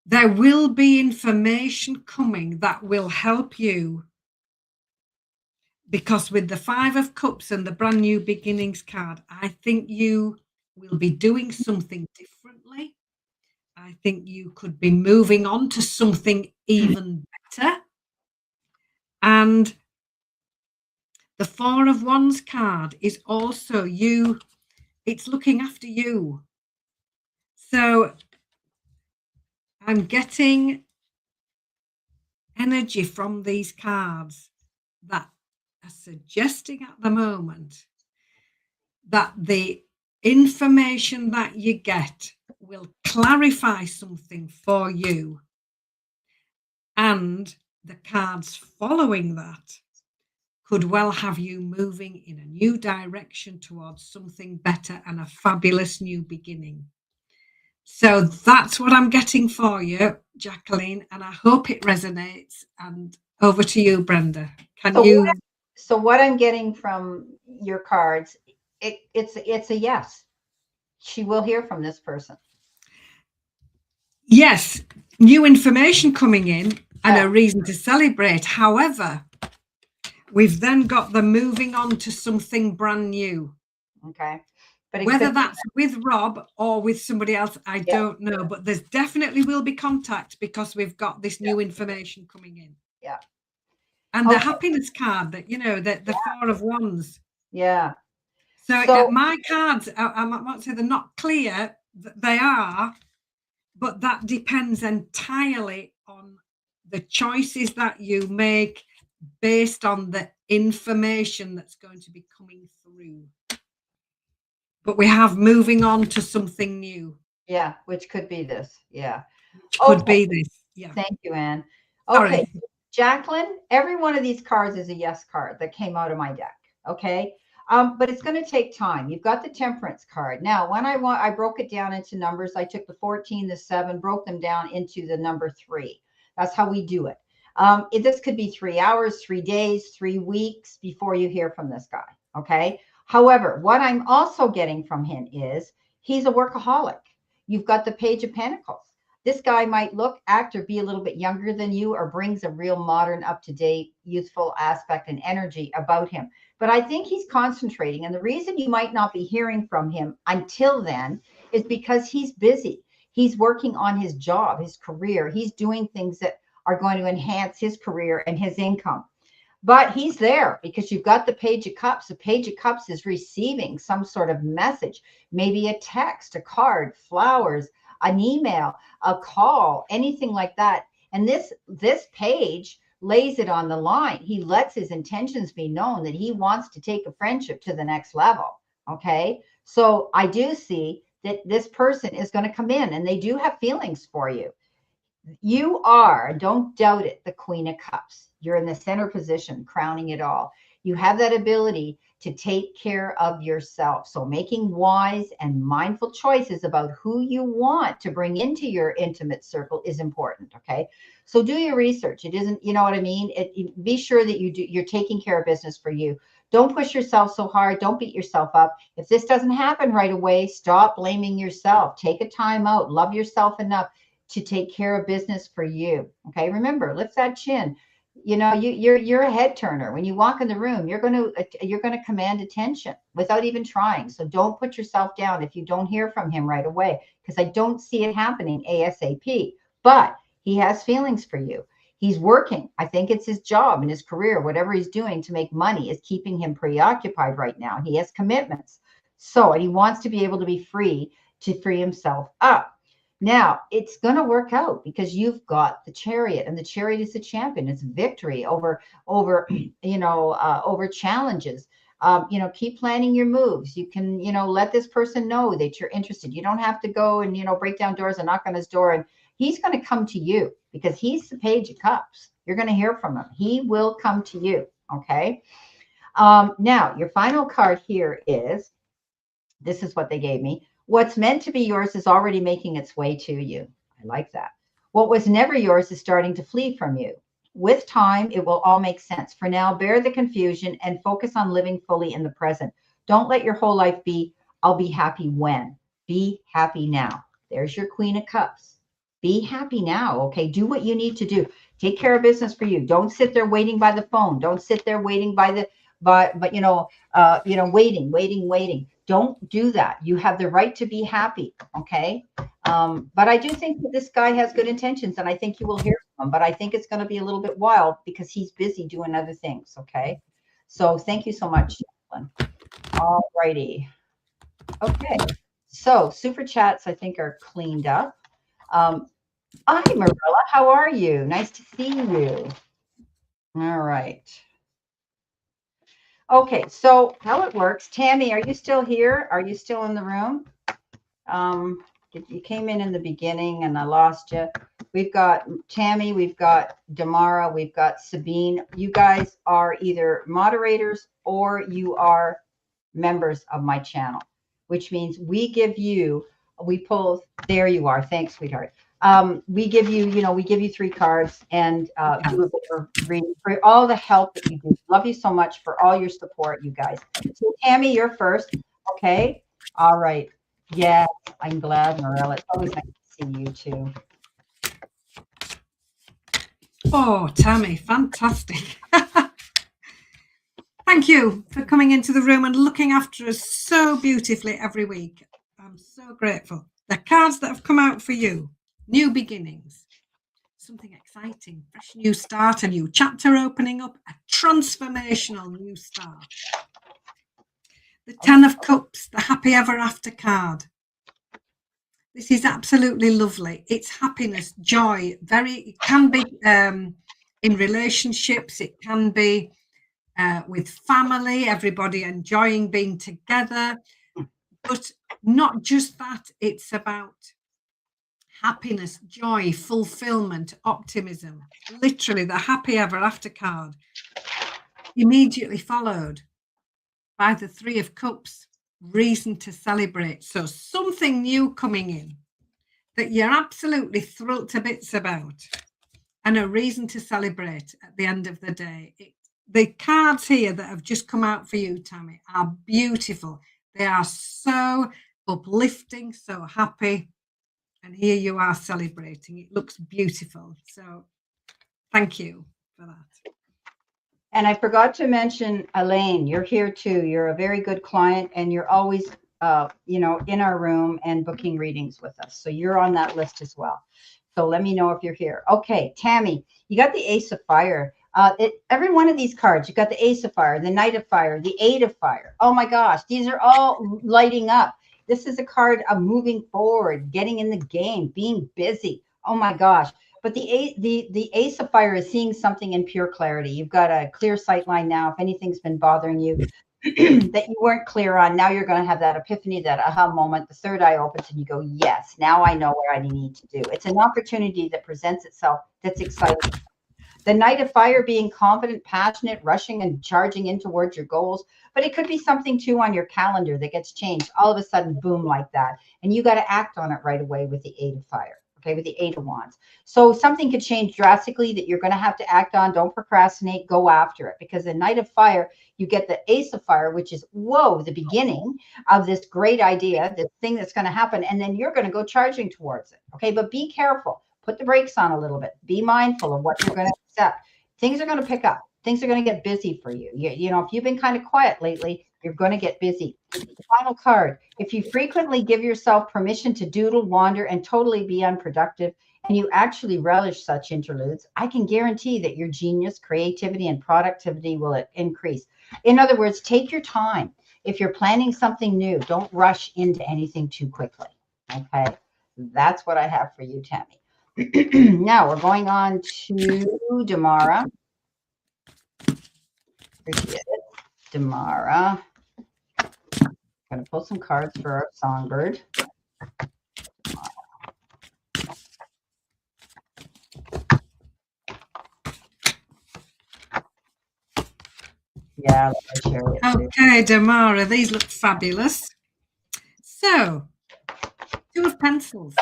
There will be information coming that will help you, because with the 5 of Cups and the brand new beginnings card, I think you will be doing something differently. I think you could be moving on to something even better. And the 4 of Wands card is also you. It's looking after you. So I'm getting energy from these cards that are suggesting at the moment that the information that you get will clarify something for you. And the cards following that could well have you moving in a new direction towards something better and a fabulous new beginning. So that's what I'm getting for you, Jacqueline, and I hope it resonates. And over to you, Brenda. So what I'm getting from your cards, it's a yes. She will hear from this person. Yes, new information coming in and a reason to celebrate. However, we've then got the moving on to something brand new. Okay. But whether that's with Rob or with somebody else, I don't know. But there's definitely will be contact because we've got this new information coming in. Yeah. And the happiness card that, you know, the 4 of Wands. Yeah. So my cards, I might say they're not clear. They are, but that depends entirely on the choices that you make based on the information that's going to be coming through. But we have moving on to something new. Yeah, which could be this. Yeah. Which could be this. Yeah. Thank you, Anne. Sorry. Okay, Jacqueline, every one of these cards is a yes card that came out of my deck. Okay. But it's going to take time. You've got the Temperance card. Now, when I broke it down into numbers. I took the 14, the 7, broke them down into the number 3. That's how we do it. This could be 3 hours, 3 days, 3 weeks before you hear from this guy. Okay. However, what I'm also getting from him is he's a workaholic. You've got the Page of Pentacles. This guy might look, act, or be a little bit younger than you, or brings a real modern, up-to-date, youthful aspect and energy about him. But I think he's concentrating. And the reason you might not be hearing from him until then is because he's busy. He's working on his job, his career. He's doing things that are going to enhance his career and his income. But he's there because you've got the Page of Cups. The Page of Cups is receiving some sort of message, maybe a text, a card, flowers, an email, a call, anything like that. And this page lays it on the line. He lets his intentions be known that he wants to take a friendship to the next level. Okay. So I do see that this person is going to come in and they do have feelings for you. You are, don't doubt it, the Queen of Cups. You're in the center position, crowning it all. You have that ability to take care of yourself. So making wise and mindful choices about who you want to bring into your intimate circle is important. Okay. So do your research. It isn't, you know what I mean? Be sure that you're taking care of business for you. Don't push yourself so hard. Don't beat yourself up. If this doesn't happen right away, stop blaming yourself. Take a time out. Love yourself enough to take care of business for you. Okay. Remember, lift that chin. You know, you're a head turner. When you walk in the room, you're going to command attention without even trying. So don't put yourself down if you don't hear from him right away, because I don't see it happening ASAP. But he has feelings for you. He's working. I think it's his job and his career, whatever he's doing to make money is keeping him preoccupied right now. He has commitments. So, and he wants to be able to be free to free himself up. Now, it's going to work out because you've got the Chariot, and the Chariot is the champion. It's victory over challenges. Keep planning your moves. You can, let this person know that you're interested. You don't have to go and, break down doors and knock on his door. And he's going to come to you because he's the Page of Cups. You're going to hear from him. He will come to you. Okay. Now, your final card here is, this is what they gave me. What's meant to be yours is already making its way to you. I like that. What was never yours is starting to flee from you. With time, it will all make sense. For now, bear the confusion and focus on living fully in the present. Don't let your whole life be, I'll be happy when. Be happy now. There's your Queen of Cups. Be happy now. Okay. Do what you need to do. Take care of business for you. Don't sit there waiting by the phone. Don't sit there waiting waiting. Don't do that. You have the right to be happy. Okay. But I do think that this guy has good intentions, and I think you will hear from him, but I think it's going to be a little bit wild because he's busy doing other things. Okay. So thank you so much, Jacqueline. All righty. Okay. So super chats, I think, are cleaned up. Hi, Marilla. How are you? Nice to see you. All right. Okay, so how it works. Tammy, are you still here? Are you still in the room? You came in the beginning and I lost you. We've got Tammy, we've got Damara, we've got Sabine. You guys are either moderators or you are members of my channel, which means we pull, there you are. Thanks, sweetheart. We give you 3 cards and do a bit of reading for all the help that you do. Love you so much for all your support, you guys. So Tammy, you're first. Okay. All right. Yeah, I'm glad, Marilla. It's always nice to see you too. Oh, Tammy, fantastic. Thank you for coming into the room and looking after us so beautifully every week. I'm so grateful. The cards that have come out for you. New beginnings, something exciting, fresh new start, a new chapter opening up, a transformational new start. The 10 of Cups, the happy ever after card. This is absolutely lovely. It's happiness, joy, it can be in relationships, it can be with family, everybody enjoying being together, but not just that, it's about happiness, joy, fulfillment, optimism. Literally, the happy ever after card immediately followed by the 3 of Cups, reason to celebrate. So something new coming in that you're absolutely thrilled to bits about. and a reason to celebrate at the end of the day. The cards here that have just come out for you, Tammy, are beautiful. They are so uplifting, so happy. And here you are celebrating. It looks beautiful. So thank you for that. And I forgot to mention, Elaine, you're here too. You're a very good client, and you're always, in our room and booking readings with us. So you're on that list as well. So let me know if you're here. Okay, Tammy, you got the Ace of Fire. Every one of these cards, you got the Ace of Fire, the Knight of Fire, the Eight of Fire. Oh my gosh, these are all lighting up. This is a card of moving forward, getting in the game, being busy. Oh my gosh. But the Ace of Fire is seeing something in pure clarity. You've got a clear sight line now. If anything's been bothering you that you weren't clear on, now you're going to have that epiphany, that aha moment. The third eye opens and you go, yes, now I know what I need to do. It's an opportunity that presents itself that's exciting. The Knight of Fire being confident, passionate, rushing and charging in towards your goals. But it could be something too on your calendar that gets changed all of a sudden, boom, like that. And you got to act on it right away with the Eight of Fire. Okay, with the Eight of Wands. So something could change drastically that you're going to have to act on. Don't procrastinate. Go after it. Because the Knight of Fire, you get the Ace of Fire, which is, whoa, the beginning of this great idea, this thing that's going to happen. And then you're going to go charging towards it. Okay, but be careful. Put the brakes on a little bit. Be mindful of what you're going to accept. Things are going to pick up. Things are going to get busy for you. If you've been kind of quiet lately, you're going to get busy. The final card, if you frequently give yourself permission to doodle, wander, and totally be unproductive, and you actually relish such interludes, I can guarantee that your genius, creativity, and productivity will increase. In other words, take your time. If you're planning something new, don't rush into anything too quickly. Okay, that's what I have for you, Tammy. Now we're going on to Damara. Appreciate it. Damara. I'm going to pull some cards for our songbird. Yeah, okay, Damara, these look fabulous. So, Two of Pentacles.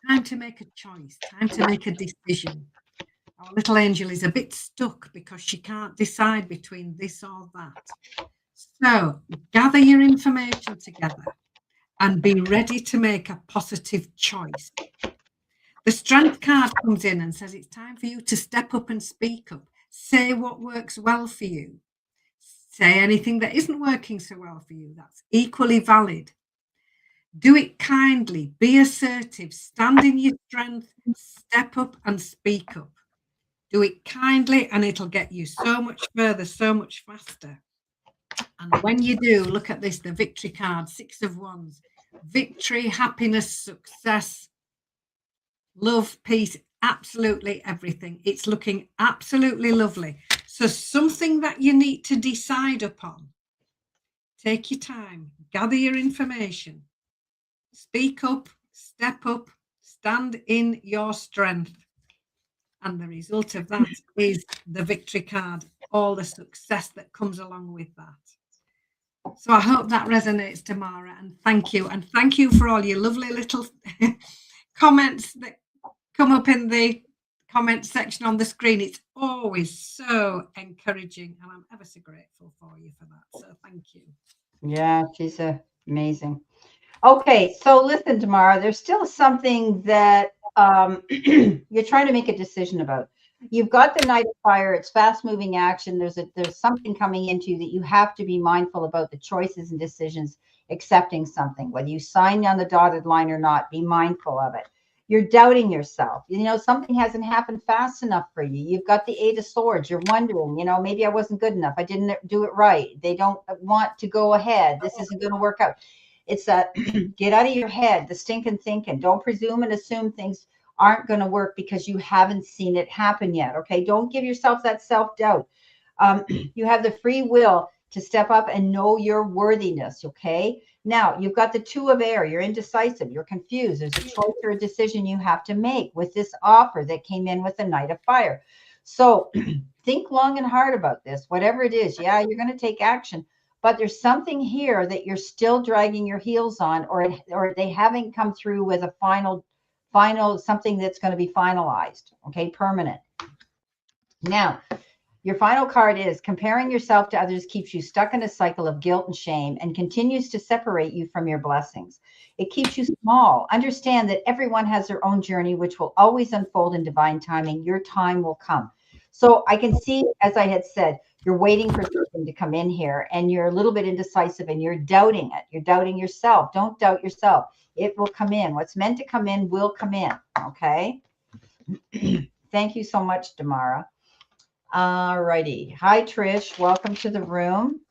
Time to make a choice, time to make a decision. Our little angel is a bit stuck because she can't decide between this or that. So gather your information together and be ready to make a positive choice. The Strength card comes in and says it's time for you to step up and speak up. Say what works well for you. Say anything that isn't working so well for you. That's equally valid. Do it kindly, be assertive, stand in your strength, step up and speak up. Do it kindly and it'll get you so much further, so much faster. And when you do, look at this, the victory card, 6 of Wands. Victory, happiness, success, love, peace, absolutely everything. It's looking absolutely lovely. So something that you need to decide upon. Take your time, gather your information. Speak up, step up, stand in your strength. And the result of that is the victory card, all the success that comes along with that. So I hope that resonates, Tamara, and thank you. And thank you for all your lovely little comments that come up in the comment section on the screen. It's always so encouraging, and I'm ever so grateful for you for that. So thank you. Yeah, she's amazing. Okay, so listen, Tamara, there's still something that you're trying to make a decision about. You've got the Knight of Fire. It's fast-moving action. There's something coming into you that you have to be mindful about the choices and decisions, accepting something. Whether you sign on the dotted line or not, be mindful of it. You're doubting yourself. Something hasn't happened fast enough for you. You've got the Eight of Swords. You're wondering, maybe I wasn't good enough. I didn't do it right. They don't want to go ahead. This isn't going to work out. It's get out of your head, the stinking thinking. Don't presume and assume things aren't going to work because you haven't seen it happen yet. Okay, don't give yourself that self-doubt. You have the free will to step up and know your worthiness. Okay, now you've got the Two of Air. You're indecisive, you're confused. There's a choice or a decision you have to make with this offer that came in with the Knight of Fire. So think long and hard about this, whatever it is. Yeah, you're going to take action, but there's something here that you're still dragging your heels on, or they haven't come through with a final final, something that's going to be finalized. Okay, permanent. Now, your final card is comparing yourself to others keeps you stuck in a cycle of guilt and shame and continues to separate you from your blessings. It keeps you small. Understand that everyone has their own journey, which will always unfold in divine timing. Your time will come. So I can see, as I had said, you're waiting for something to come in here and you're a little bit indecisive and you're doubting it. You're doubting yourself. Don't doubt yourself. It will come in. What's meant to come in will come in. Okay. Thank you so much, Damara. All righty. Hi, Trish. Welcome to the room.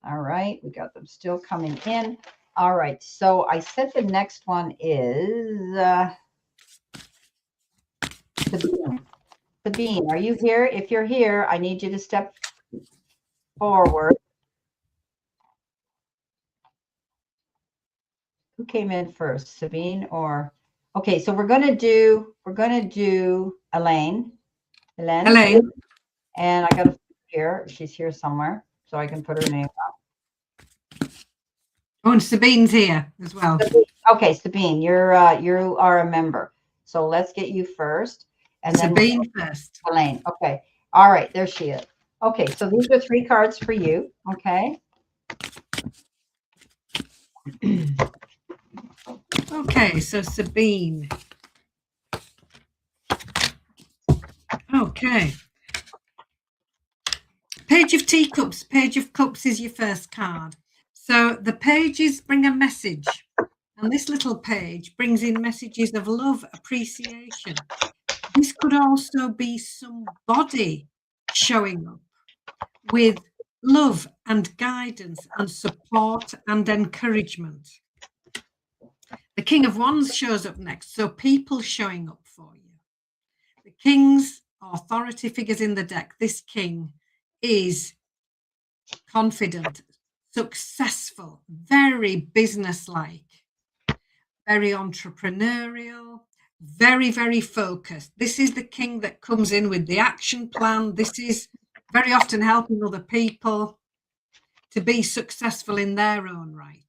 All right. We got them still coming in. All right. So I said the next one is Sabine. Are you here? If you're here, I need you to step forward. Who came in first, Sabine or? Okay. So we're going to do Elaine. Elaine. And I got to here. She's here somewhere, so I can put her name up. Oh, and Sabine's here as well. Okay, Sabine, you are a member. So let's get you first. And then Sabine first. Elaine. Okay. All right, there she is. Okay, so these are 3 cards for you. Okay. Okay, so Sabine. Okay. Page of Teacups. Page of Cups is your first card. So the pages bring a message. And this little page brings in messages of love, appreciation. This could also be somebody showing up with love and guidance and support and encouragement. The King of Wands shows up next. So people showing up for you. The King's authority figures in the deck. This king is confident, successful, very businesslike, very entrepreneurial, very, very focused. This is the king that comes in with the action plan. This is very often helping other people to be successful in their own right.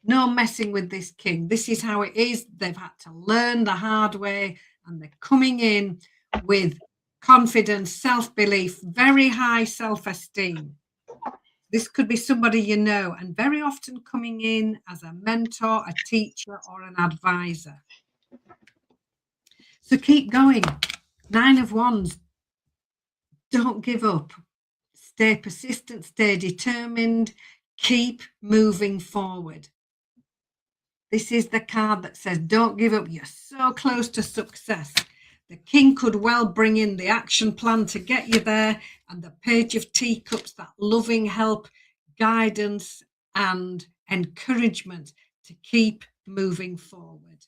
No messing with this king. This is how it is. They've had to learn the hard way, and they're coming in with confidence, self-belief, very high self-esteem. This could be somebody you know, and very often coming in as a mentor, a teacher, or an advisor. So keep going. 9 of Wands. Don't give up. Stay persistent, stay determined, keep moving forward. This is the card that says, don't give up. You're so close to success. The king could well bring in the action plan to get you there, and the Page of Teacups, that loving help, guidance, and encouragement to keep moving forward.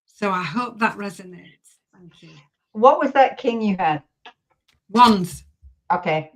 So I hope that resonates. Thank you. What was that king you had? Wands. Okay.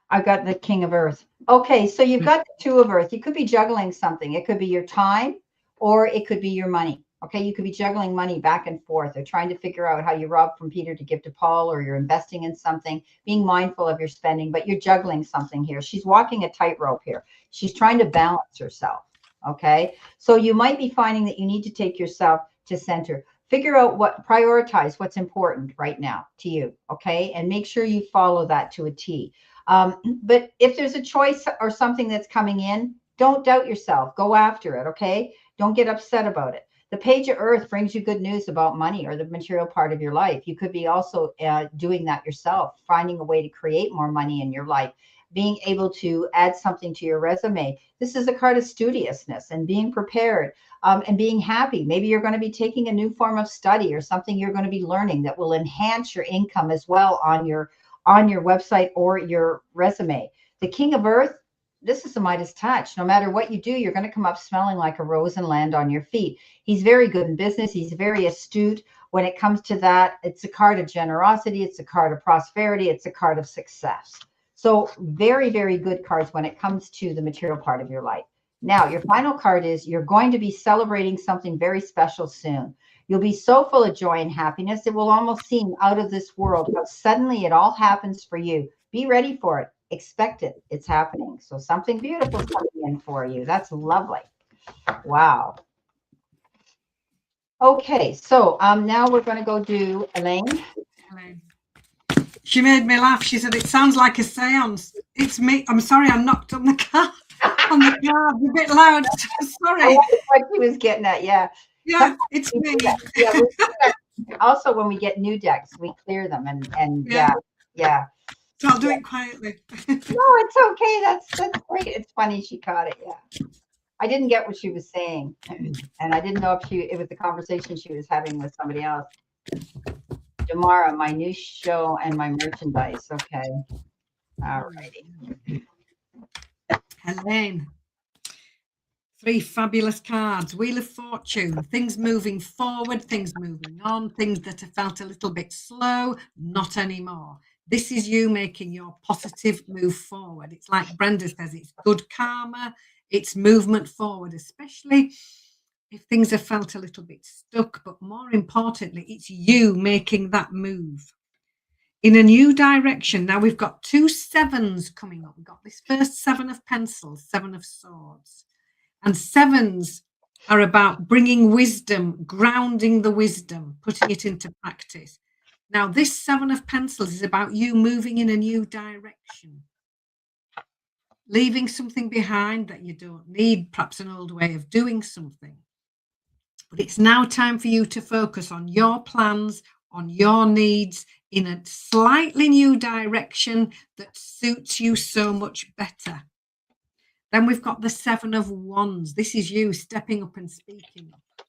I've got the King of Earth. Okay, so you've got the 2 of Earth. You could be juggling something. It could be your time or it could be your money. Okay, you could be juggling money back and forth or trying to figure out how you rob from Peter to give to Paul, or you're investing in something, being mindful of your spending, but you're juggling something here. She's walking a tightrope here. She's trying to balance herself. Okay, so you might be finding that you need to take yourself to center. Figure out prioritize what's important right now to you. Okay, and make sure you follow that to a T. But if there's a choice or something that's coming in, don't doubt yourself. Go after it. Okay, don't get upset about it. The Page of Earth brings you good news about money or the material part of your life. You could be also doing that yourself, finding a way to create more money in your life, being able to add something to your resume. This is a card of studiousness and being prepared and being happy. Maybe you're going to be taking a new form of study or something you're going to be learning that will enhance your income as well on your website or your resume. The King of Earth, this is the Midas touch. No matter what you do, you're going to come up smelling like a rose and land on your feet. He's very good in business. He's very astute when it comes to that. It's a card of generosity. It's a card of prosperity. It's a card of success. So very, very good cards when it comes to the material part of your life. Now, your final card is you're going to be celebrating something very special soon. You'll be so full of joy and happiness, it will almost seem out of this world, but suddenly it all happens for you. Be ready for it. Expect it. It's happening. So something beautiful is coming in for you. That's lovely. Wow. Okay, so now we're going to go do Elaine. Elaine. She made me laugh. She said, "It sounds like a seance." It's me. I'm sorry, I knocked on the car. On the car, a bit loud. I Sorry. wondered what she was getting at. Yeah. Yeah, Sometimes it's we do that. me. Yeah. We do that. Also, when we get new decks, we clear them and Yeah, yeah. so I'll do Yeah. it quietly. No, it's okay. That's great. It's funny she caught it. Yeah. I didn't get what she was saying, and I didn't know if it was the conversation she was having with somebody else. Tomorrow, my new show and my merchandise. Okay. All righty. Elaine. 3 fabulous cards. Wheel of Fortune. Things moving forward, things moving on, things that have felt a little bit slow, not anymore. This is you making your positive move forward. It's like Brenda says, it's good karma, it's movement forward, especially if things have felt a little bit stuck. But more importantly, it's you making that move in a new direction. Now we've got 2 sevens coming up. We've got this first 7 of pencils, 7 of swords. And sevens are about bringing wisdom, grounding the wisdom, putting it into practice. Now, this 7 of pencils is about you moving in a new direction, leaving something behind that you don't need, perhaps an old way of doing something. But it's now time for you to focus on your plans, on your needs in a slightly new direction that suits you so much better. Then we've got the 7 of wands. This is you stepping up and speaking up.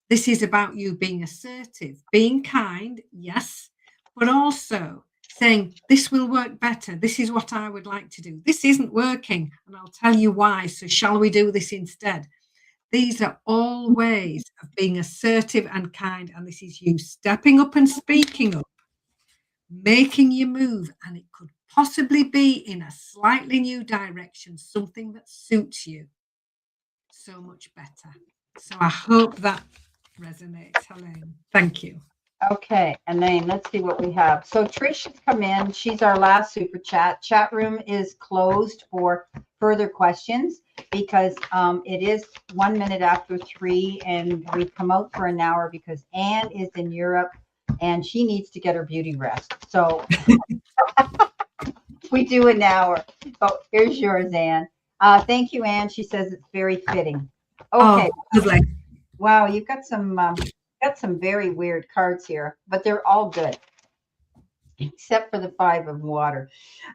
This is about you being assertive, being kind, yes, but also saying, this will work better. This is what I would like to do. This isn't working, and I'll tell you why. So shall we do this instead? These are all ways of being assertive and kind. And this is you stepping up and speaking up, making you move, and it could possibly be in a slightly new direction, something that suits you so much better. So I hope that resonates, Helene. Thank you. Okay, Elaine, let's see what we have. So Trish has come in. She's our last super chat. Chat room is closed for further questions because it is 1 minute after 3, and we've come out for an hour because Anne is in Europe and she needs to get her beauty rest. So we do an hour. Oh, here's yours, Anne. Thank you, Anne. She says it's very fitting. Okay. Oh, lovely. Wow, you've got some very weird cards here, but they're all good except for the 5 of water.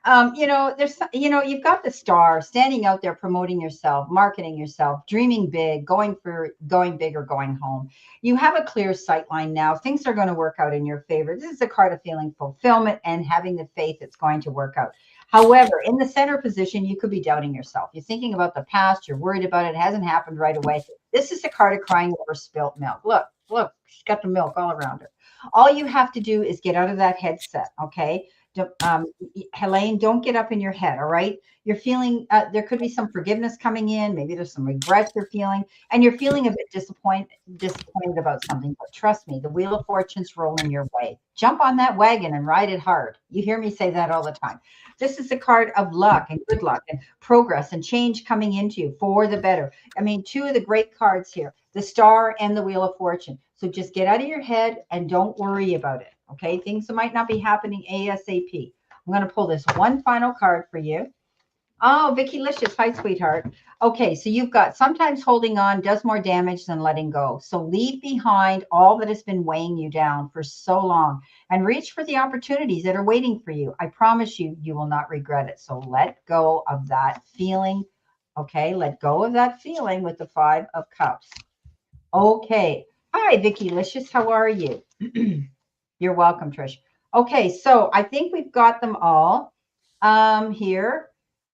You've got the star standing out there promoting yourself, marketing yourself, dreaming big, going big or going home. You have a clear sight line now. Things are going to work out in your favor. This is a card of feeling fulfillment and having the faith it's going to work out. However, in the center position, you could be doubting yourself. You're thinking about the past. You're worried about it. It hasn't happened right away. This is the card of crying over spilt milk. Look, she's got the milk all around her. All you have to do is get out of that headset, okay? Helene, don't get up in your head, all right? You're feeling, there could be some forgiveness coming in. Maybe there's some regrets you're feeling, and you're feeling a bit disappointed about something. But trust me, the Wheel of Fortune's rolling your way. Jump on that wagon and ride it hard. You hear me say that all the time. This is a card of luck and good luck and progress and change coming into you for the better. I mean, 2 of the great cards here, the Star and the Wheel of Fortune. So just get out of your head and don't worry about it. Okay. Things that might not be happening ASAP. I'm going to pull this one final card for you. Oh, Vicky Licious. Hi, sweetheart. Okay. So you've got sometimes holding on does more damage than letting go. So leave behind all that has been weighing you down for so long and reach for the opportunities that are waiting for you. I promise you, you will not regret it. So let go of that feeling. Okay. Let go of that feeling with the 5 of Cups. Okay. Hi, Vicky Licious. How are you? You're welcome, Trish. Okay, so I think we've got them all here.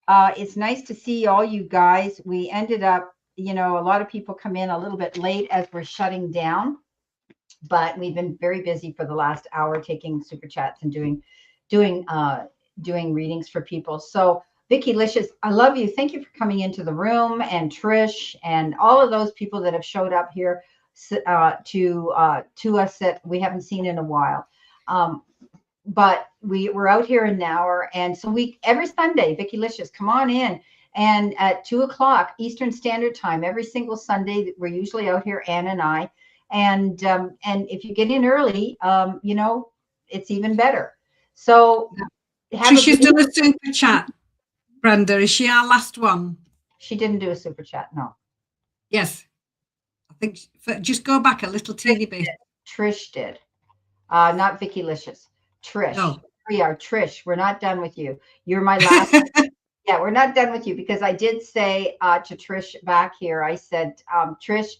It's nice to see all you guys. We ended up, a lot of people come in a little bit late as we're shutting down, but we've been very busy for the last hour taking super chats and doing readings for people. So Vicky Licious, I love you. Thank you for coming into the room, and Trish and all of those people that have showed up here to us that we haven't seen in a while. But we're out here an hour, and so every Sunday, Vicky Licious, come on in. And at 2:00 Eastern Standard Time, every single Sunday, we're usually out here, Anne and I. And if you get in early, you know, it's even better. So have a Trisha's good, done a super chat. Brenda, is she our last one? she didn't do a super chat. No. Yes. I think just go back a little teeny bit. Trish did. Not Vicky Licious. Trish. No. We are Trish. We're not done with you. You're my last. Yeah, we're not done with you because I did say to Trish back here, I said, Trish,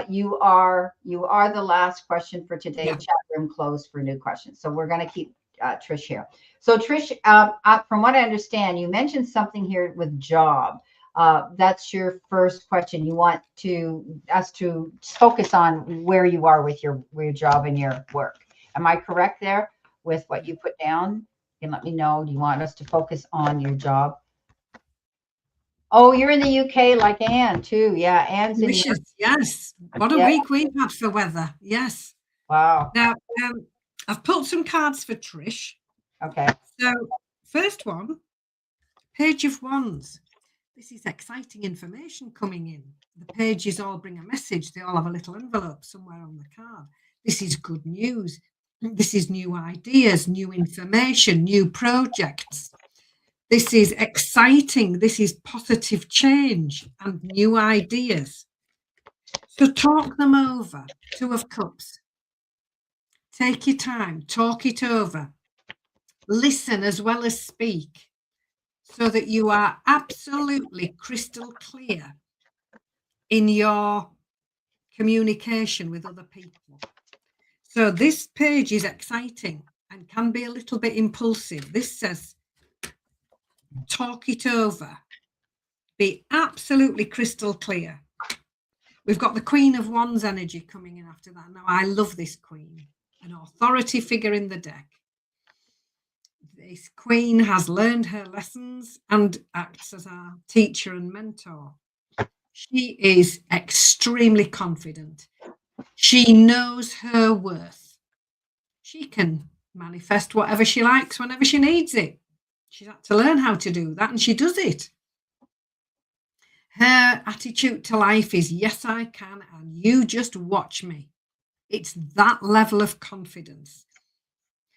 you are the last question for today. Yeah. Chat room closed for new questions. So we're going to keep Trish here. So Trish, from what I understand, you mentioned something here with job. That's your first question. You want us to focus on where you are with your job and your work. Am I correct there with what you put down? You can let me know. Do you want us to focus on your job? Oh, you're in the UK like Anne too. Yeah, Anne's in Delicious. Yes. What a yeah. week we've had for weather. Yes. Wow. Now, I've pulled some cards for Trish. Okay. So, first one, Page of Wands. This is exciting information coming in. The pages all bring a message. They all have a little envelope somewhere on the card. This is good news. This is new ideas, new information, new projects. This is exciting. This is positive change and new ideas. So talk them over. Two of Cups. Take your time. Talk it over. Listen as well as speak so that you are absolutely crystal clear in your communication with other people. So this page is exciting and can be a little bit impulsive. This says, talk it over. Be absolutely crystal clear. We've got the Queen of Wands energy coming in after that. Now, I love this Queen, an authority figure in the deck. This Queen has learned her lessons and acts as our teacher and mentor. She is extremely confident. She knows her worth. She can manifest whatever she likes whenever she needs it. She's had to learn how to do that, and she does it. Her attitude to life is, yes, I can, and you just watch me. It's that level of confidence.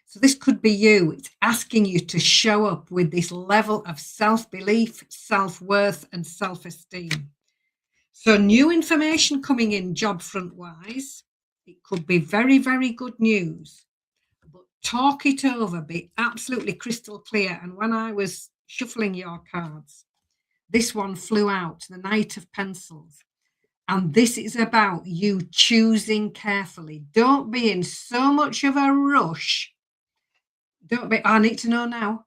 So this could be you. It's asking you to show up with this level of self-belief, self-worth, and self-esteem. So new information coming in job front wise. It could be very, very good news. But talk it over, be absolutely crystal clear. And when I was shuffling your cards, this one flew out, the Knight of Pencils. And this is about you choosing carefully. Don't be in so much of a rush. Don't be, I need to know now.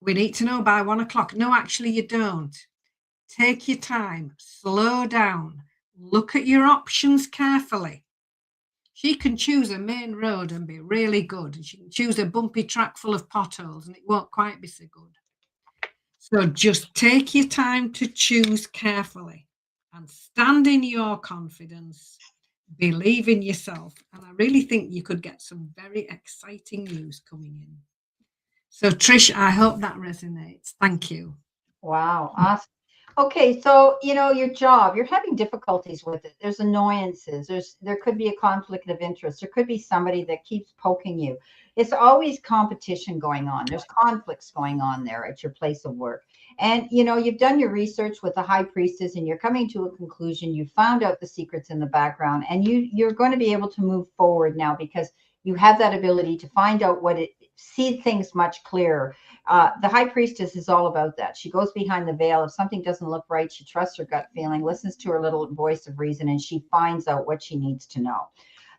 We need to know by 1 o'clock. No, actually, you don't. Take your time, slow down, look at your options carefully. She can choose a main road and be really good. She can choose a bumpy track full of potholes and it won't quite be so good. So just take your time to choose carefully and stand in your confidence, believe in yourself. And I really think you could get some very exciting news coming in. So Trish, I hope that resonates. Thank you. Wow. Awesome. Okay, so you know your job, you're having difficulties with it. There's annoyances. There could be a conflict of interest. There could be somebody that keeps poking you. It's always competition going on. There's conflicts going on there at your place of work. And you know, you've done your research with the high priestess and you're coming to a conclusion. You found out the secrets in the background and you're going to be able to move forward now because you have that ability to find out see things much clearer. The high priestess is all about that. She goes behind the veil. If something doesn't look right, she trusts her gut feeling, listens to her little voice of reason, and she finds out what she needs to know.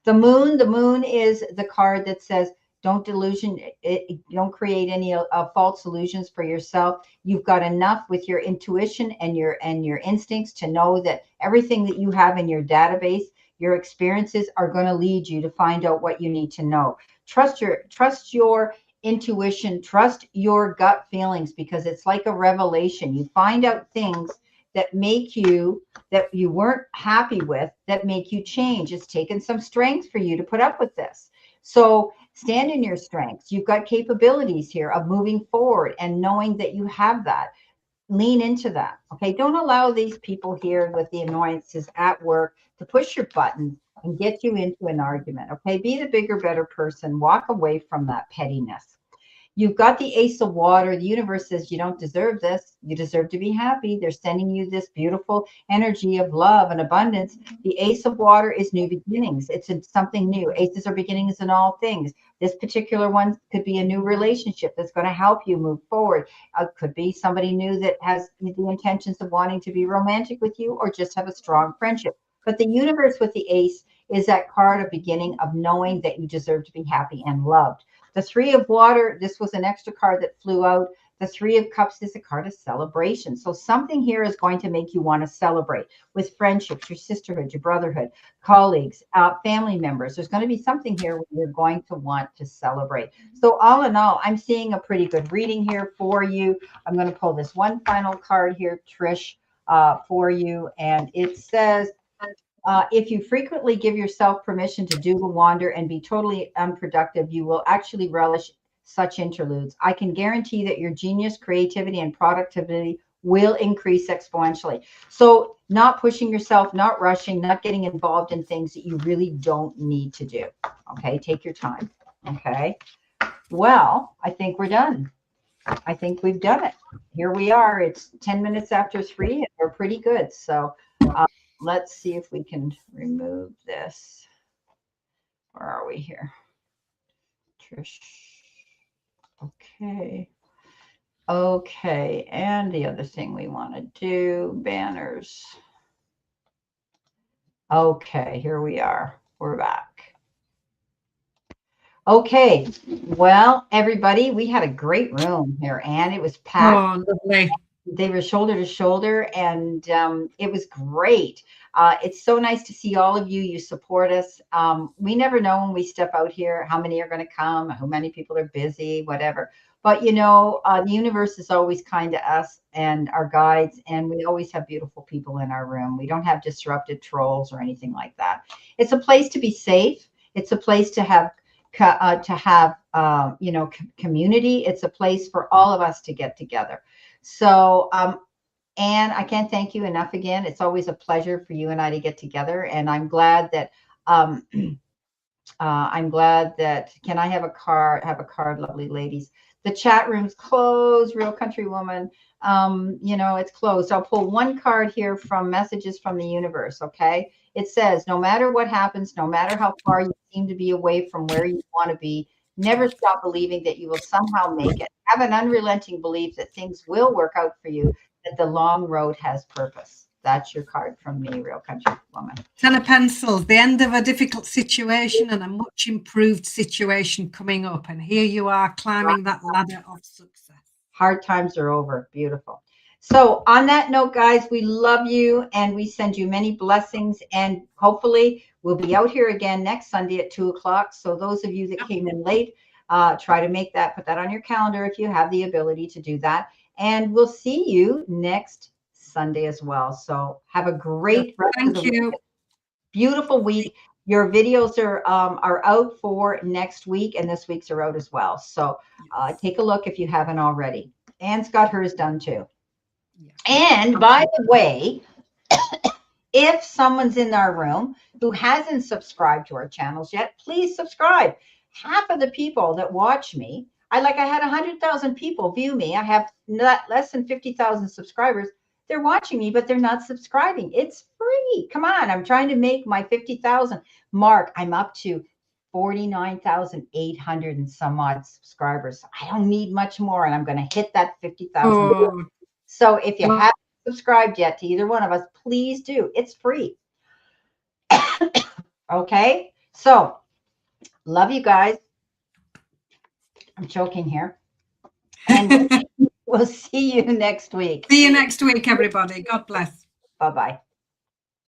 The moon is the card that says, don't don't create any false illusions for yourself. You've got enough with your intuition and your instincts to know that everything that you have in your database, your experiences are going to lead you to find out what you need to know. Trust your intuition, trust your gut feelings, because it's like a revelation. You find out things that you weren't happy with, that make you change. It's taken some strength for you to put up with this. So stand in your strengths. You've got capabilities here of moving forward and knowing that you have that. Lean into that. Okay. Don't allow these people here with the annoyances at work to push your buttons and get you into an argument. Okay, be the bigger, better person. Walk away from that pettiness. You've got the Ace of Water. The universe says you don't deserve this. You deserve to be happy. They're sending you this beautiful energy of love and abundance. The Ace of Water is new beginnings. It's something new. Aces are beginnings in all things. This particular one could be a new relationship that's going to help you move forward. Could be somebody new that has the intentions of wanting to be romantic with you or just have a strong friendship. But the universe with the Ace is that card of beginning of knowing that you deserve to be happy and loved. The Three of Water, this was an extra card that flew out. The Three of Cups is a card of celebration. So something here is going to make you want to celebrate with friendships, your sisterhood, your brotherhood, colleagues, family members. There's going to be something here where you're going to want to celebrate. So all in all, I'm seeing a pretty good reading here for you. I'm going to pull this one final card here, Trish, for you. And it says, if you frequently give yourself permission to doodle, wander, and be totally unproductive, you will actually relish such interludes. I can guarantee that your genius, creativity, and productivity will increase exponentially. So not pushing yourself, not rushing, not getting involved in things that you really don't need to do. Okay, take your time. Okay. Well, I think we're done. I think we've done it. Here we are. It's 10 minutes after 3, and we're pretty good. So let's see if we can remove this. Where are we here? Trish. Okay. Okay. And the other thing we want to do, banners. Okay, here we are. We're back. Okay. Well, everybody, we had a great room here, Anne. It was packed. Oh, lovely. They were shoulder to shoulder, and it was great. It's so nice to see all of you. You support us. We never know when we step out here how many are going to come, how many people are busy, whatever. But, you know, the universe is always kind to us and our guides, and we always have beautiful people in our room. We don't have disrupted trolls or anything like that. It's a place to be safe. It's a place to have you know, community. It's a place for all of us to get together. So, Anne, I can't thank you enough again. It's always a pleasure for you and I to get together. And I'm glad that, can I have a card? Have a card, lovely ladies. The chat room's closed, Real Country Woman. You know, it's closed. I'll pull one card here from Messages from the Universe. Okay. It says, no matter what happens, no matter how far you seem to be away from where you want to be, never stop believing that you will somehow make it. Have an unrelenting belief that things will work out for you, that the long road has purpose. That's your card from me, Real Country Woman. 10 of Pencils, the end of a difficult situation and a much improved situation coming up. And here you are climbing that ladder of success. Hard times are over. Beautiful. So on that note, guys, we love you and we send you many blessings. And hopefully we'll be out here again next Sunday at 2 o'clock. So those of you that came in late, try to make that, put that on your calendar if you have the ability to do that. And we'll see you next Sunday as well. So have a great rest of the week. Beautiful week. Your videos are out for next week, and this week's are out as well. So take a look if you haven't already. Anne's got hers done too. And by the way, if someone's in our room who hasn't subscribed to our channels yet, please subscribe. Half of the people that watch me, I had 100,000 people view me. I have less than 50,000 subscribers. They're watching me, but they're not subscribing. It's free. Come on. I'm trying to make my 50,000 mark. I'm up to 49,800 and some odd subscribers. I don't need much more, and I'm going to hit that 50,000. Oh. So if you haven't subscribed yet to either one of us, please do. It's free. Okay. So love you guys. I'm choking here. And we'll see you next week. See you next week, everybody. God bless. Bye-bye.